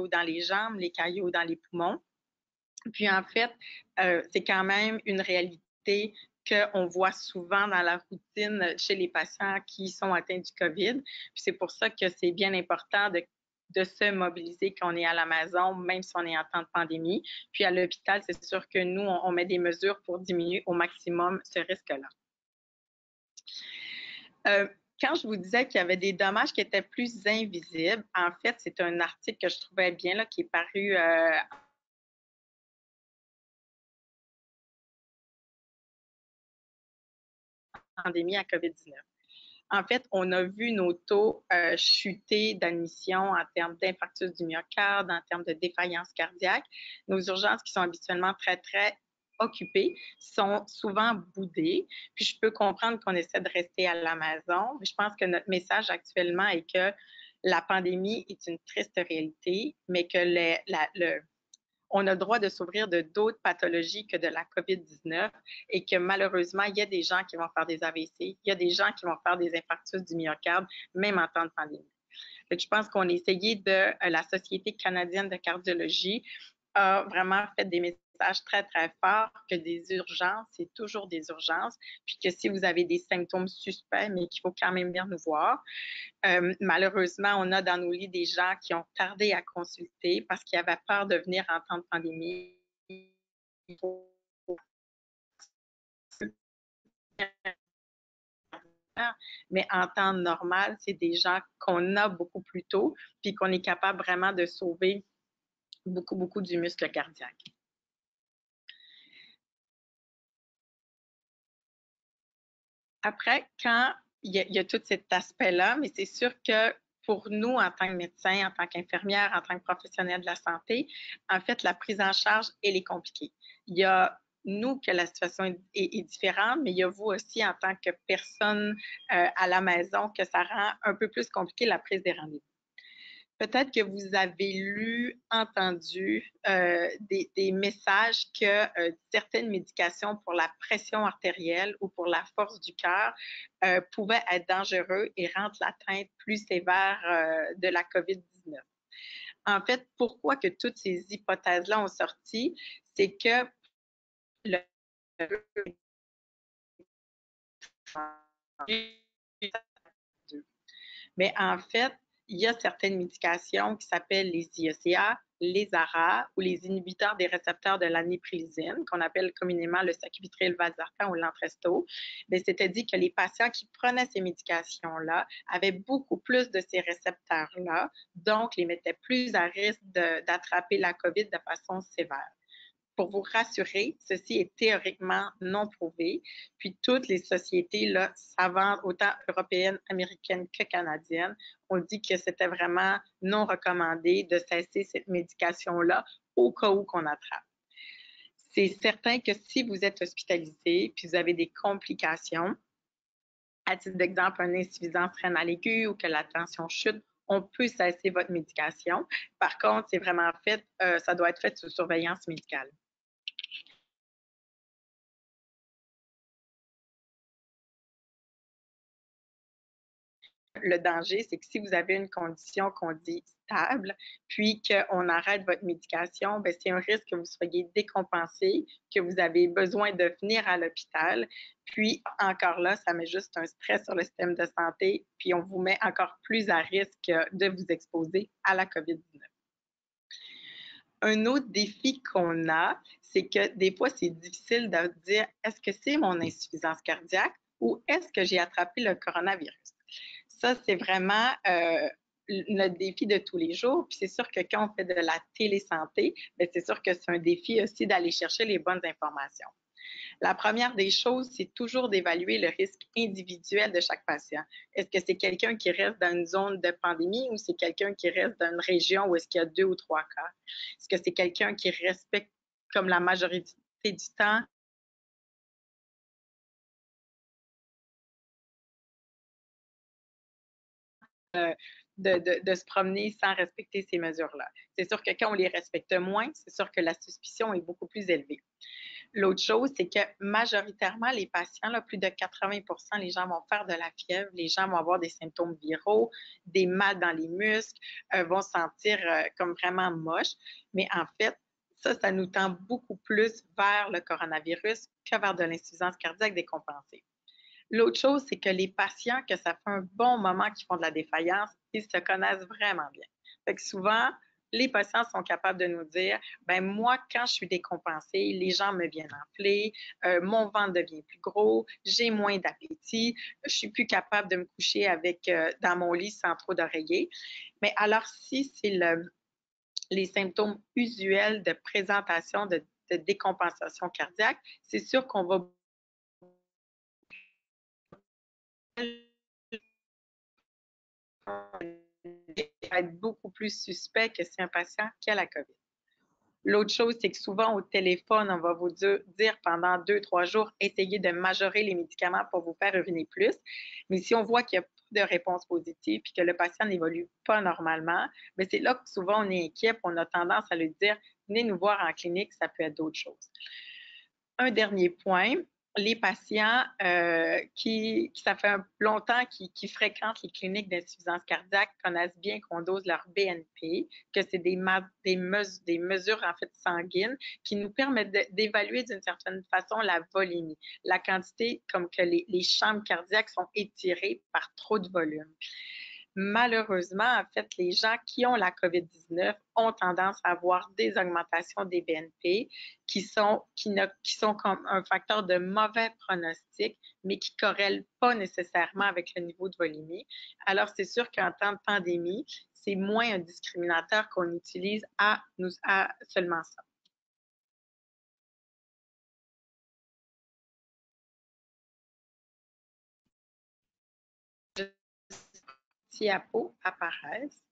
dans les jambes, les caillots dans les poumons. Puis en fait, c'est quand même une réalité qu'on voit souvent dans la routine chez les patients qui sont atteints du COVID. Puis c'est pour ça que c'est bien important de se mobiliser quand on est à la maison, même si on est en temps de pandémie. Puis à l'hôpital, c'est sûr que nous, on met des mesures pour diminuer au maximum ce risque-là. Quand je vous disais qu'il y avait des dommages qui étaient plus invisibles, en fait, c'est un article que je trouvais bien, là, qui est paru pandémie à COVID-19. En fait, on a vu nos taux chuter d'admission en termes d'infarctus du myocarde, en termes de défaillance cardiaque. Nos urgences qui sont habituellement très, très occupées sont souvent boudées. Puis je peux comprendre qu'on essaie de rester à la maison, mais je pense que notre message actuellement est que la pandémie est une triste réalité, mais que on a le droit de s'ouvrir de d'autres pathologies que de la COVID-19 et que malheureusement, il y a des gens qui vont faire des AVC, il y a des gens qui vont faire des infarctus du myocarde, même en temps de pandémie. Donc, je pense qu'on a essayé la Société canadienne de cardiologie a vraiment fait des messages très, très forts que des urgences, c'est toujours des urgences, puis que si vous avez des symptômes suspects, mais qu'il faut quand même bien nous voir. Malheureusement, on a dans nos lits des gens qui ont tardé à consulter parce qu'ils avaient peur de venir en temps de pandémie. Mais en temps normal, c'est des gens qu'on a beaucoup plus tôt, puis qu'on est capable vraiment de sauver beaucoup, beaucoup du muscle cardiaque. Après, quand il y a tout cet aspect-là, mais c'est sûr que pour nous, en tant que médecin, en tant qu'infirmière, en tant que professionnel de la santé, en fait, la prise en charge, elle est compliquée. Il y a nous que la situation est différente, mais il y a vous aussi en tant que personne à la maison que ça rend un peu plus compliqué la prise des rendez-vous. Peut-être que vous avez lu, entendu des messages que certaines médications pour la pression artérielle ou pour la force du cœur pouvaient être dangereux et rendre l'atteinte plus sévère de la COVID-19. En fait, pourquoi que toutes ces hypothèses-là ont sorti, c'est que le mais en fait, il y a certaines médications qui s'appellent les IECA, les ARA ou les inhibiteurs des récepteurs de l'aniprilysine, qu'on appelle communément le sacubitril, valsartan ou l'Entresto. Mais c'était dit que les patients qui prenaient ces médications-là avaient beaucoup plus de ces récepteurs-là, donc les mettaient plus à risque d'attraper la COVID de façon sévère. Pour vous rassurer, ceci est théoriquement non prouvé. Puis toutes les sociétés là, savantes, autant européennes, américaines que canadiennes, ont dit que c'était vraiment non recommandé de cesser cette médication-là au cas où qu'on attrape. C'est certain que si vous êtes hospitalisé puis vous avez des complications, à titre d'exemple, une insuffisance rénale aiguë ou que la tension chute, on peut cesser votre médication. Par contre, c'est vraiment fait, ça doit être fait sous surveillance médicale. Le danger, c'est que si vous avez une condition qu'on dit stable, puis qu'on arrête votre médication, bien, c'est un risque que vous soyez décompensé, que vous avez besoin de venir à l'hôpital. Puis encore là, ça met juste un stress sur le système de santé, puis on vous met encore plus à risque de vous exposer à la COVID-19. Un autre défi qu'on a, c'est que des fois, c'est difficile de dire est-ce que c'est mon insuffisance cardiaque ou est-ce que j'ai attrapé le coronavirus? Ça, c'est vraiment notre défi de tous les jours. Puis c'est sûr que quand on fait de la télésanté, bien, c'est sûr que c'est un défi aussi d'aller chercher les bonnes informations. La première des choses, c'est toujours d'évaluer le risque individuel de chaque patient. Est-ce que c'est quelqu'un qui reste dans une zone de pandémie ou c'est quelqu'un qui reste dans une région où est-ce qu'il y a 2 ou 3 cas? Est-ce que c'est quelqu'un qui respecte, comme la majorité du temps, de se promener sans respecter ces mesures-là? C'est sûr que quand on les respecte moins, c'est sûr que la suspicion est beaucoup plus élevée. L'autre chose, c'est que majoritairement, les patients, là, plus de 80 les gens vont faire de la fièvre, les gens vont avoir des symptômes viraux, des mal dans les muscles, vont se sentir comme vraiment moches. Mais en fait, Ça nous tend beaucoup plus vers le coronavirus que vers de l'insuffisance cardiaque décompensée. L'autre chose, c'est que les patients, que ça fait un bon moment qu'ils font de la défaillance, ils se connaissent vraiment bien. Fait que souvent, les patients sont capables de nous dire, ben moi, quand je suis décompensée, les jambes me viennent enfler, mon ventre devient plus gros, j'ai moins d'appétit, je suis plus capable de me coucher dans mon lit sans trop d'oreiller. Mais alors, si c'est les symptômes usuels de présentation de décompensation cardiaque, c'est sûr qu'on va être beaucoup plus suspect que c'est un patient qui a la COVID. L'autre chose, c'est que souvent au téléphone, on va vous dire pendant 2-3 jours, essayez de majorer les médicaments pour vous faire revenir plus. Mais si on voit qu'il n'y a pas de réponse positive et que le patient n'évolue pas normalement, bien c'est là que souvent on est inquiet, on a tendance à lui dire, venez nous voir en clinique, ça peut être d'autres choses. Un dernier point, les patients ça fait longtemps qui fréquentent les cliniques d'insuffisance cardiaque connaissent bien qu'on dose leur BNP, que c'est des mesures en fait sanguines qui nous permettent d'évaluer d'une certaine façon la volémie, la quantité comme que les chambres cardiaques sont étirées par trop de volume. Malheureusement, en fait, les gens qui ont la COVID-19 ont tendance à avoir des augmentations des BNP qui sont comme un facteur de mauvais pronostic, mais qui ne corrèlent pas nécessairement avec le niveau de volémie. Alors, c'est sûr qu'en temps de pandémie, c'est moins un discriminateur qu'on utilise à seulement ça. Diapos apparaissent.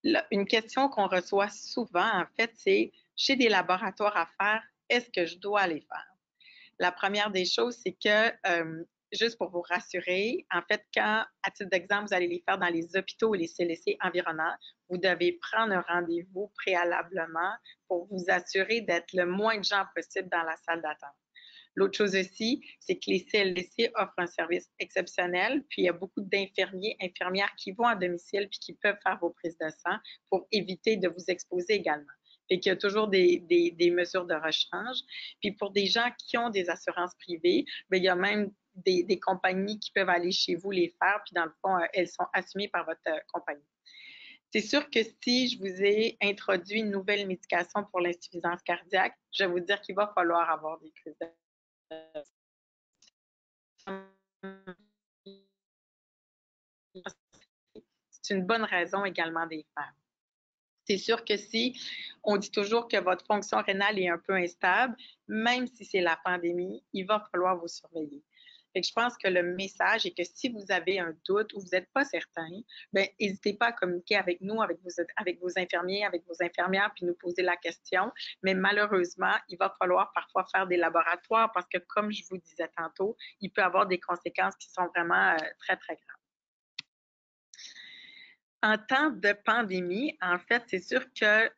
Là, une question qu'on reçoit souvent, en fait, c'est j'ai des laboratoires à faire, est-ce que je dois les faire? La première des choses, c'est que, juste pour vous rassurer, en fait, quand, à titre d'exemple, vous allez les faire dans les hôpitaux ou les CLSC environnants, vous devez prendre un rendez-vous préalablement pour vous assurer d'être le moins de gens possible dans la salle d'attente. L'autre chose aussi, c'est que les CLDC offrent un service exceptionnel, puis il y a beaucoup d'infirmiers, infirmières qui vont à domicile puis qui peuvent faire vos prises de sang pour éviter de vous exposer également. Fait qu'il y a toujours des mesures de rechange. Puis pour des gens qui ont des assurances privées, bien, il y a même des compagnies qui peuvent aller chez vous les faire, puis dans le fond, elles sont assumées par votre compagnie. C'est sûr que si je vous ai introduit une nouvelle médication pour l'insuffisance cardiaque, je vais vous dire qu'il va falloir avoir des prises de c'est une bonne raison également d'y faire. C'est sûr que si on dit toujours que votre fonction rénale est un peu instable, même si c'est la pandémie, il va falloir vous surveiller. Fait que je pense que le message est que si vous avez un doute ou vous n'êtes pas certain, bien, n'hésitez pas à communiquer avec nous, avec vos infirmiers, avec vos infirmières, puis nous poser la question. Mais malheureusement, il va falloir parfois faire des laboratoires parce que, comme je vous disais tantôt, il peut y avoir des conséquences qui sont vraiment très, très graves. En temps de pandémie, en fait, c'est sûr que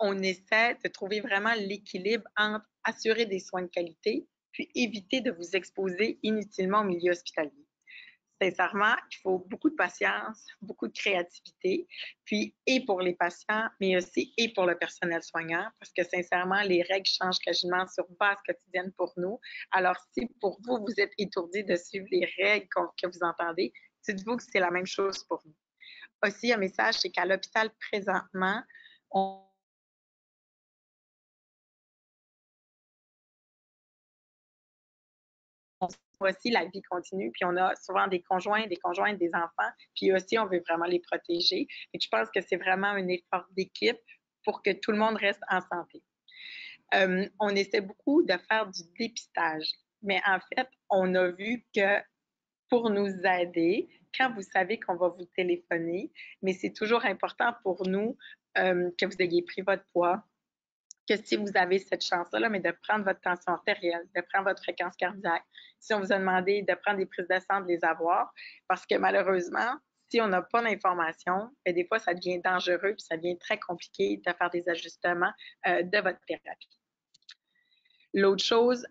on essaie de trouver vraiment l'équilibre entre assurer des soins de qualité puis éviter de vous exposer inutilement au milieu hospitalier. Sincèrement, il faut beaucoup de patience, beaucoup de créativité, puis et pour les patients, mais aussi et pour le personnel soignant, parce que sincèrement, les règles changent quasiment sur base quotidienne pour nous. Alors, si pour vous, vous êtes étourdi de suivre les règles que vous entendez, dites-vous que c'est la même chose pour nous. Aussi, un message, c'est qu'à l'hôpital, présentement, on aussi la vie continue, puis on a souvent des conjoints, des enfants, puis aussi on veut vraiment les protéger. Et je pense que c'est vraiment un effort d'équipe pour que tout le monde reste en santé. On essaie beaucoup de faire du dépistage, mais en fait, on a vu que pour nous aider, quand vous savez qu'on va vous téléphoner, mais c'est toujours important pour nous que vous ayez pris votre poids, que si vous avez cette chance-là, mais de prendre votre tension artérielle, de prendre votre fréquence cardiaque. Si on vous a demandé de prendre des prises de sang, de les avoir, parce que malheureusement, si on n'a pas d'informations, des fois, ça devient dangereux, puis ça devient très compliqué de faire des ajustements de votre thérapie. L'autre chose,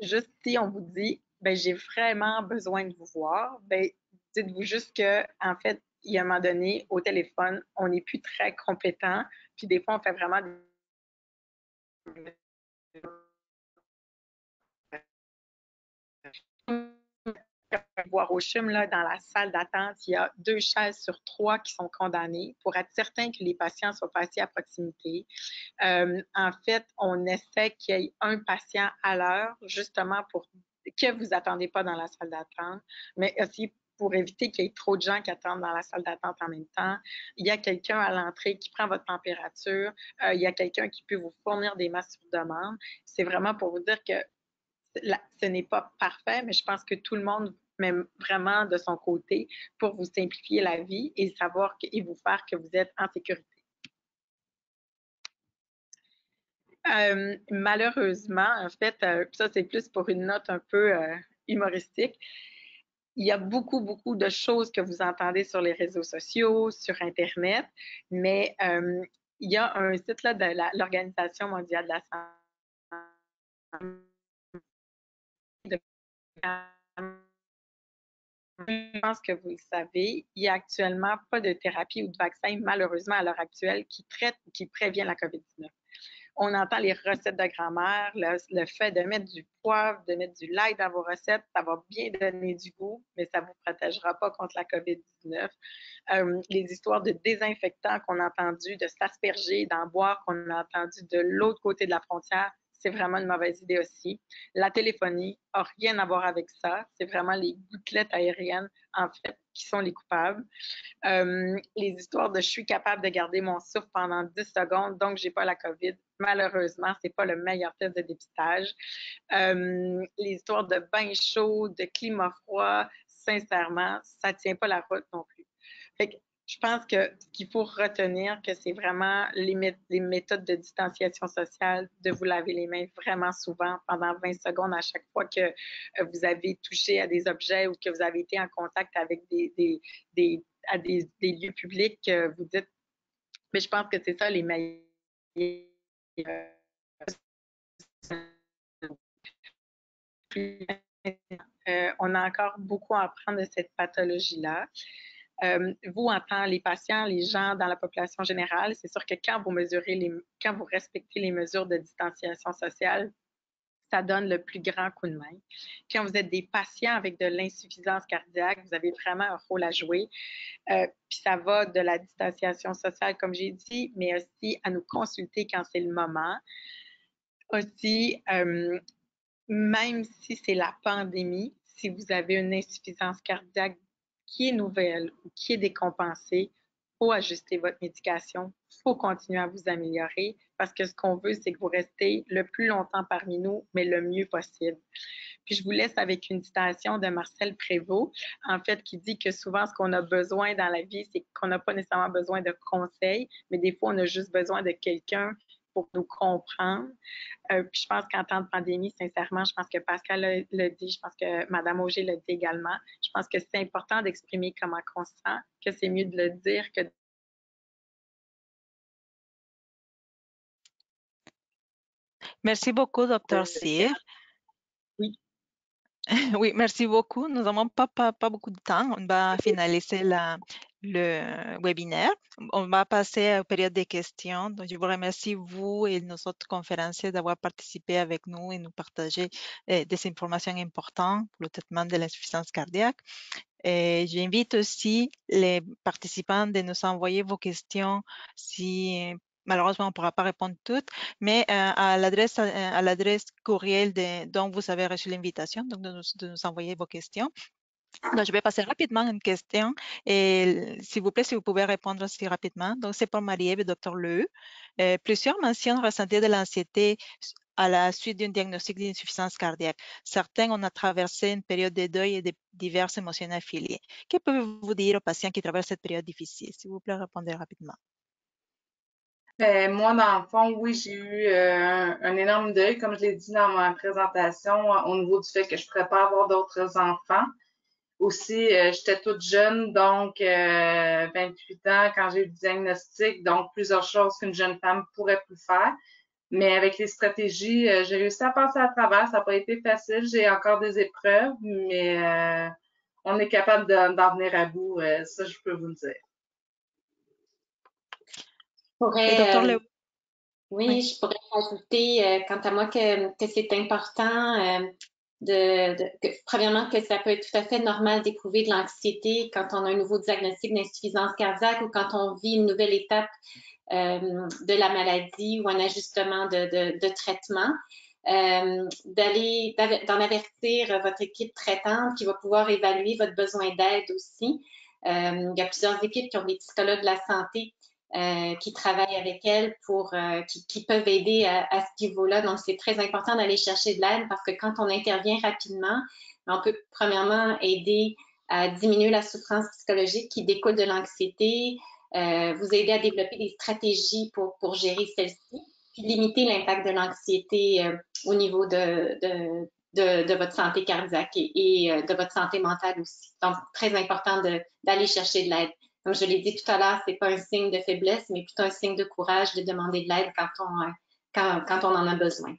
juste si on vous dit, ben j'ai vraiment besoin de vous voir, ben dites-vous juste que, en fait, il y a un moment donné, au téléphone, on n'est plus très compétent, Puis des fois, on fait vraiment voir au CHUM, là, dans la salle d'attente, il y a 2 chaises sur 3 qui sont condamnées pour être certain que les patients soient pas assis à proximité. En fait, on essaie qu'il y ait un patient à l'heure, justement pour que vous attendez pas dans la salle d'attente, mais aussi pour éviter qu'il y ait trop de gens qui attendent dans la salle d'attente en même temps. Il y a quelqu'un à l'entrée qui prend votre température. Il y a quelqu'un qui peut vous fournir des masques sur demande. C'est vraiment pour vous dire que ce n'est pas parfait, mais je pense que tout le monde met vraiment de son côté pour vous simplifier la vie et savoir et vous faire que vous êtes en sécurité. Malheureusement, en fait, ça c'est plus pour une note un peu humoristique. Il y a beaucoup, beaucoup de choses que vous entendez sur les réseaux sociaux, sur Internet, mais il y a un site là, de l'Organisation mondiale de la santé. Je pense que vous le savez, il n'y a actuellement pas de thérapie ou de vaccin, malheureusement, à l'heure actuelle, qui traite ou qui prévient la COVID-19. On entend les recettes de grand-mère, le fait de mettre du poivre, de mettre du lait dans vos recettes, ça va bien donner du goût, mais ça ne vous protégera pas contre la COVID-19. Les histoires de désinfectants qu'on a entendues, de s'asperger, d'en boire qu'on a entendu de l'autre côté de la frontière, c'est vraiment une mauvaise idée aussi. La téléphonie n'a rien à voir avec ça. C'est vraiment les gouttelettes aériennes, en fait, qui sont les coupables. Les histoires de je suis capable de garder mon souffle pendant 10 secondes, donc j'ai pas la COVID. Malheureusement, c'est pas le meilleur test de dépistage. Les histoires de bain chaud, de climat froid, sincèrement, ça tient pas la route non plus. Fait que je pense que ce qu'il faut retenir, que c'est vraiment les méthodes de distanciation sociale, de vous laver les mains vraiment souvent pendant 20 secondes à chaque fois que vous avez touché à des objets ou que vous avez été en contact avec des lieux publics, vous dites, mais je pense que c'est ça les meilleurs. On a encore beaucoup à apprendre de cette pathologie-là. Vous, en tant que les patients, les gens dans la population générale, c'est sûr que quand vous respectez les mesures de distanciation sociale, ça donne le plus grand coup de main. Quand vous êtes des patients avec de l'insuffisance cardiaque, vous avez vraiment un rôle à jouer. Puis ça va de la distanciation sociale, comme j'ai dit, mais aussi à nous consulter quand c'est le moment. Aussi, même si c'est la pandémie, si vous avez une insuffisance cardiaque qui est nouvelle ou qui est décompensée, il faut ajuster votre médication, il faut continuer à vous améliorer parce que ce qu'on veut, c'est que vous restez le plus longtemps parmi nous, mais le mieux possible. Puis je vous laisse avec une citation de Marcel Prévost, en fait, qui dit que souvent, ce qu'on a besoin dans la vie, c'est qu'on n'a pas nécessairement besoin de conseils, mais des fois, on a juste besoin de quelqu'un pour nous comprendre. Puis je pense qu'en temps de pandémie, sincèrement, je pense que Pascal l'a dit, je pense que Mme Auger l'a dit également. Je pense que c'est important d'exprimer comment on se sent, que c'est mieux de le dire que de... Merci beaucoup, Dr. Cyr. Oui. Oui, merci beaucoup. Nous n'avons pas beaucoup de temps. On va finaliser le webinaire. On va passer aux périodes de questions. Donc, je vous remercie, vous et nos autres conférenciers, d'avoir participé avec nous et nous partager des informations importantes pour le traitement de l'insuffisance cardiaque. Et j'invite aussi les participants de nous envoyer vos questions si malheureusement, on ne pourra pas répondre toutes, mais à l'adresse courriel dont vous avez reçu l'invitation, donc de nous envoyer vos questions. Donc, je vais passer rapidement une question et s'il vous plaît, si vous pouvez répondre aussi rapidement. Donc, c'est pour Marie-Ève et Dr. Leu. Plusieurs mentionnent ressentir de l'anxiété à la suite d'un diagnostic d'insuffisance cardiaque. Certains ont traversé une période de deuil et de diverses émotions affiliées. Que pouvez-vous dire aux patients qui traversent cette période difficile? S'il vous plaît, répondez rapidement. Moi, dans le fond, oui, j'ai eu un énorme deuil, comme je l'ai dit dans ma présentation, au niveau du fait que je ne pourrais pas avoir d'autres enfants. Aussi, j'étais toute jeune, donc 28 ans quand j'ai eu le diagnostic, donc plusieurs choses qu'une jeune femme pourrait plus faire. Mais avec les stratégies, j'ai réussi à passer à travers. Ça n'a pas été facile. J'ai encore des épreuves, mais on est capable d'en venir à bout. Ça, je peux vous le dire. pourrais, Docteur Lewin, oui, oui. je pourrais ajouter, quant à moi, que c'est important premièrement, que ça peut être tout à fait normal d'éprouver de l'anxiété quand on a un nouveau diagnostic d'insuffisance cardiaque ou quand on vit une nouvelle étape de la maladie ou un ajustement de traitement. D'en avertir votre équipe traitante qui va pouvoir évaluer votre besoin d'aide aussi. Il y a plusieurs équipes qui ont des psychologues de la santé qui travaillent avec elles qui peuvent aider à ce niveau-là. Donc, c'est très important d'aller chercher de l'aide parce que quand on intervient rapidement, on peut premièrement aider à diminuer la souffrance psychologique qui découle de l'anxiété, vous aider à développer des stratégies pour gérer celle-ci, puis limiter l'impact de l'anxiété au niveau de votre santé cardiaque et de votre santé mentale aussi. Donc, très important d'aller chercher de l'aide. Comme je l'ai dit tout à l'heure, c'est pas un signe de faiblesse, mais plutôt un signe de courage de demander de l'aide quand on en a besoin.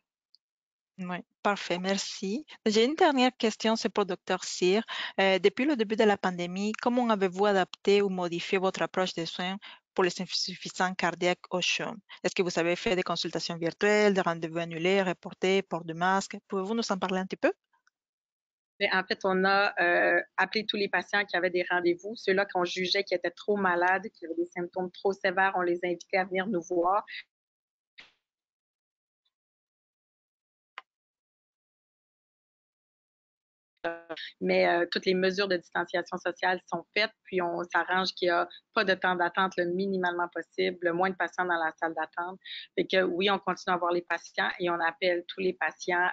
Oui, parfait, merci. J'ai une dernière question, c'est pour Dr. Cyr. Depuis le début de la pandémie, comment avez-vous adapté ou modifié votre approche des soins pour les insuffisants cardiaques au CHUM? Est-ce que vous avez fait des consultations virtuelles, des rendez-vous annulés, reportés, port de masque? Pouvez-vous nous en parler un petit peu? En fait, on a appelé tous les patients qui avaient des rendez-vous, ceux-là qu'on jugeait qui étaient trop malades, qui avaient des symptômes trop sévères, on les invitait à venir nous voir. Mais toutes les mesures de distanciation sociale sont faites, puis on s'arrange qu'il n'y a pas de temps d'attente le minimalement possible, le moins de patients dans la salle d'attente. Fait que oui, on continue à voir les patients et on appelle tous les patients,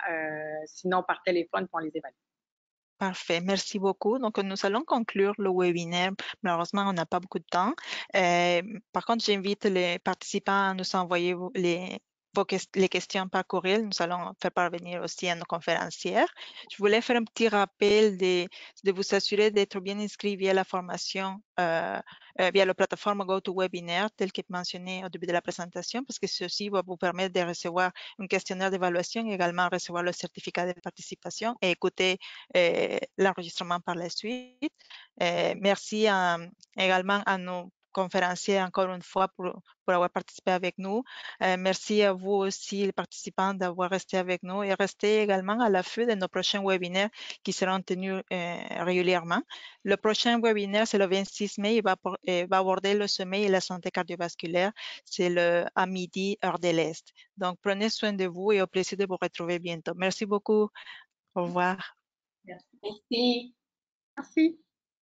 sinon par téléphone, puis on les évalue. Parfait, merci beaucoup. Donc, nous allons conclure le webinaire. Malheureusement, on n'a pas beaucoup de temps. Par contre, j'invite les participants à nous envoyer les questions par courriel. Nous allons faire parvenir aussi à nos conférencières. Je voulais faire un petit rappel de vous assurer d'être bien inscrit via la formation, via la plateforme GoToWebinar, telle que mentionné au début de la présentation, parce que ceci va vous permettre de recevoir un questionnaire d'évaluation, également recevoir le certificat de participation et écouter l'enregistrement par la suite. Merci également à nos conférenciers encore une fois pour avoir participé avec nous. Merci à vous aussi, les participants, d'avoir resté avec nous et restez également à l'affût de nos prochains webinaires qui seront tenus régulièrement. Le prochain webinaire, c'est le 26 mai. Il va aborder le sommeil et la santé cardiovasculaire. C'est à midi, heure de l'Est. Donc, prenez soin de vous et au plaisir de vous retrouver bientôt. Merci beaucoup. Au revoir. Merci. Merci.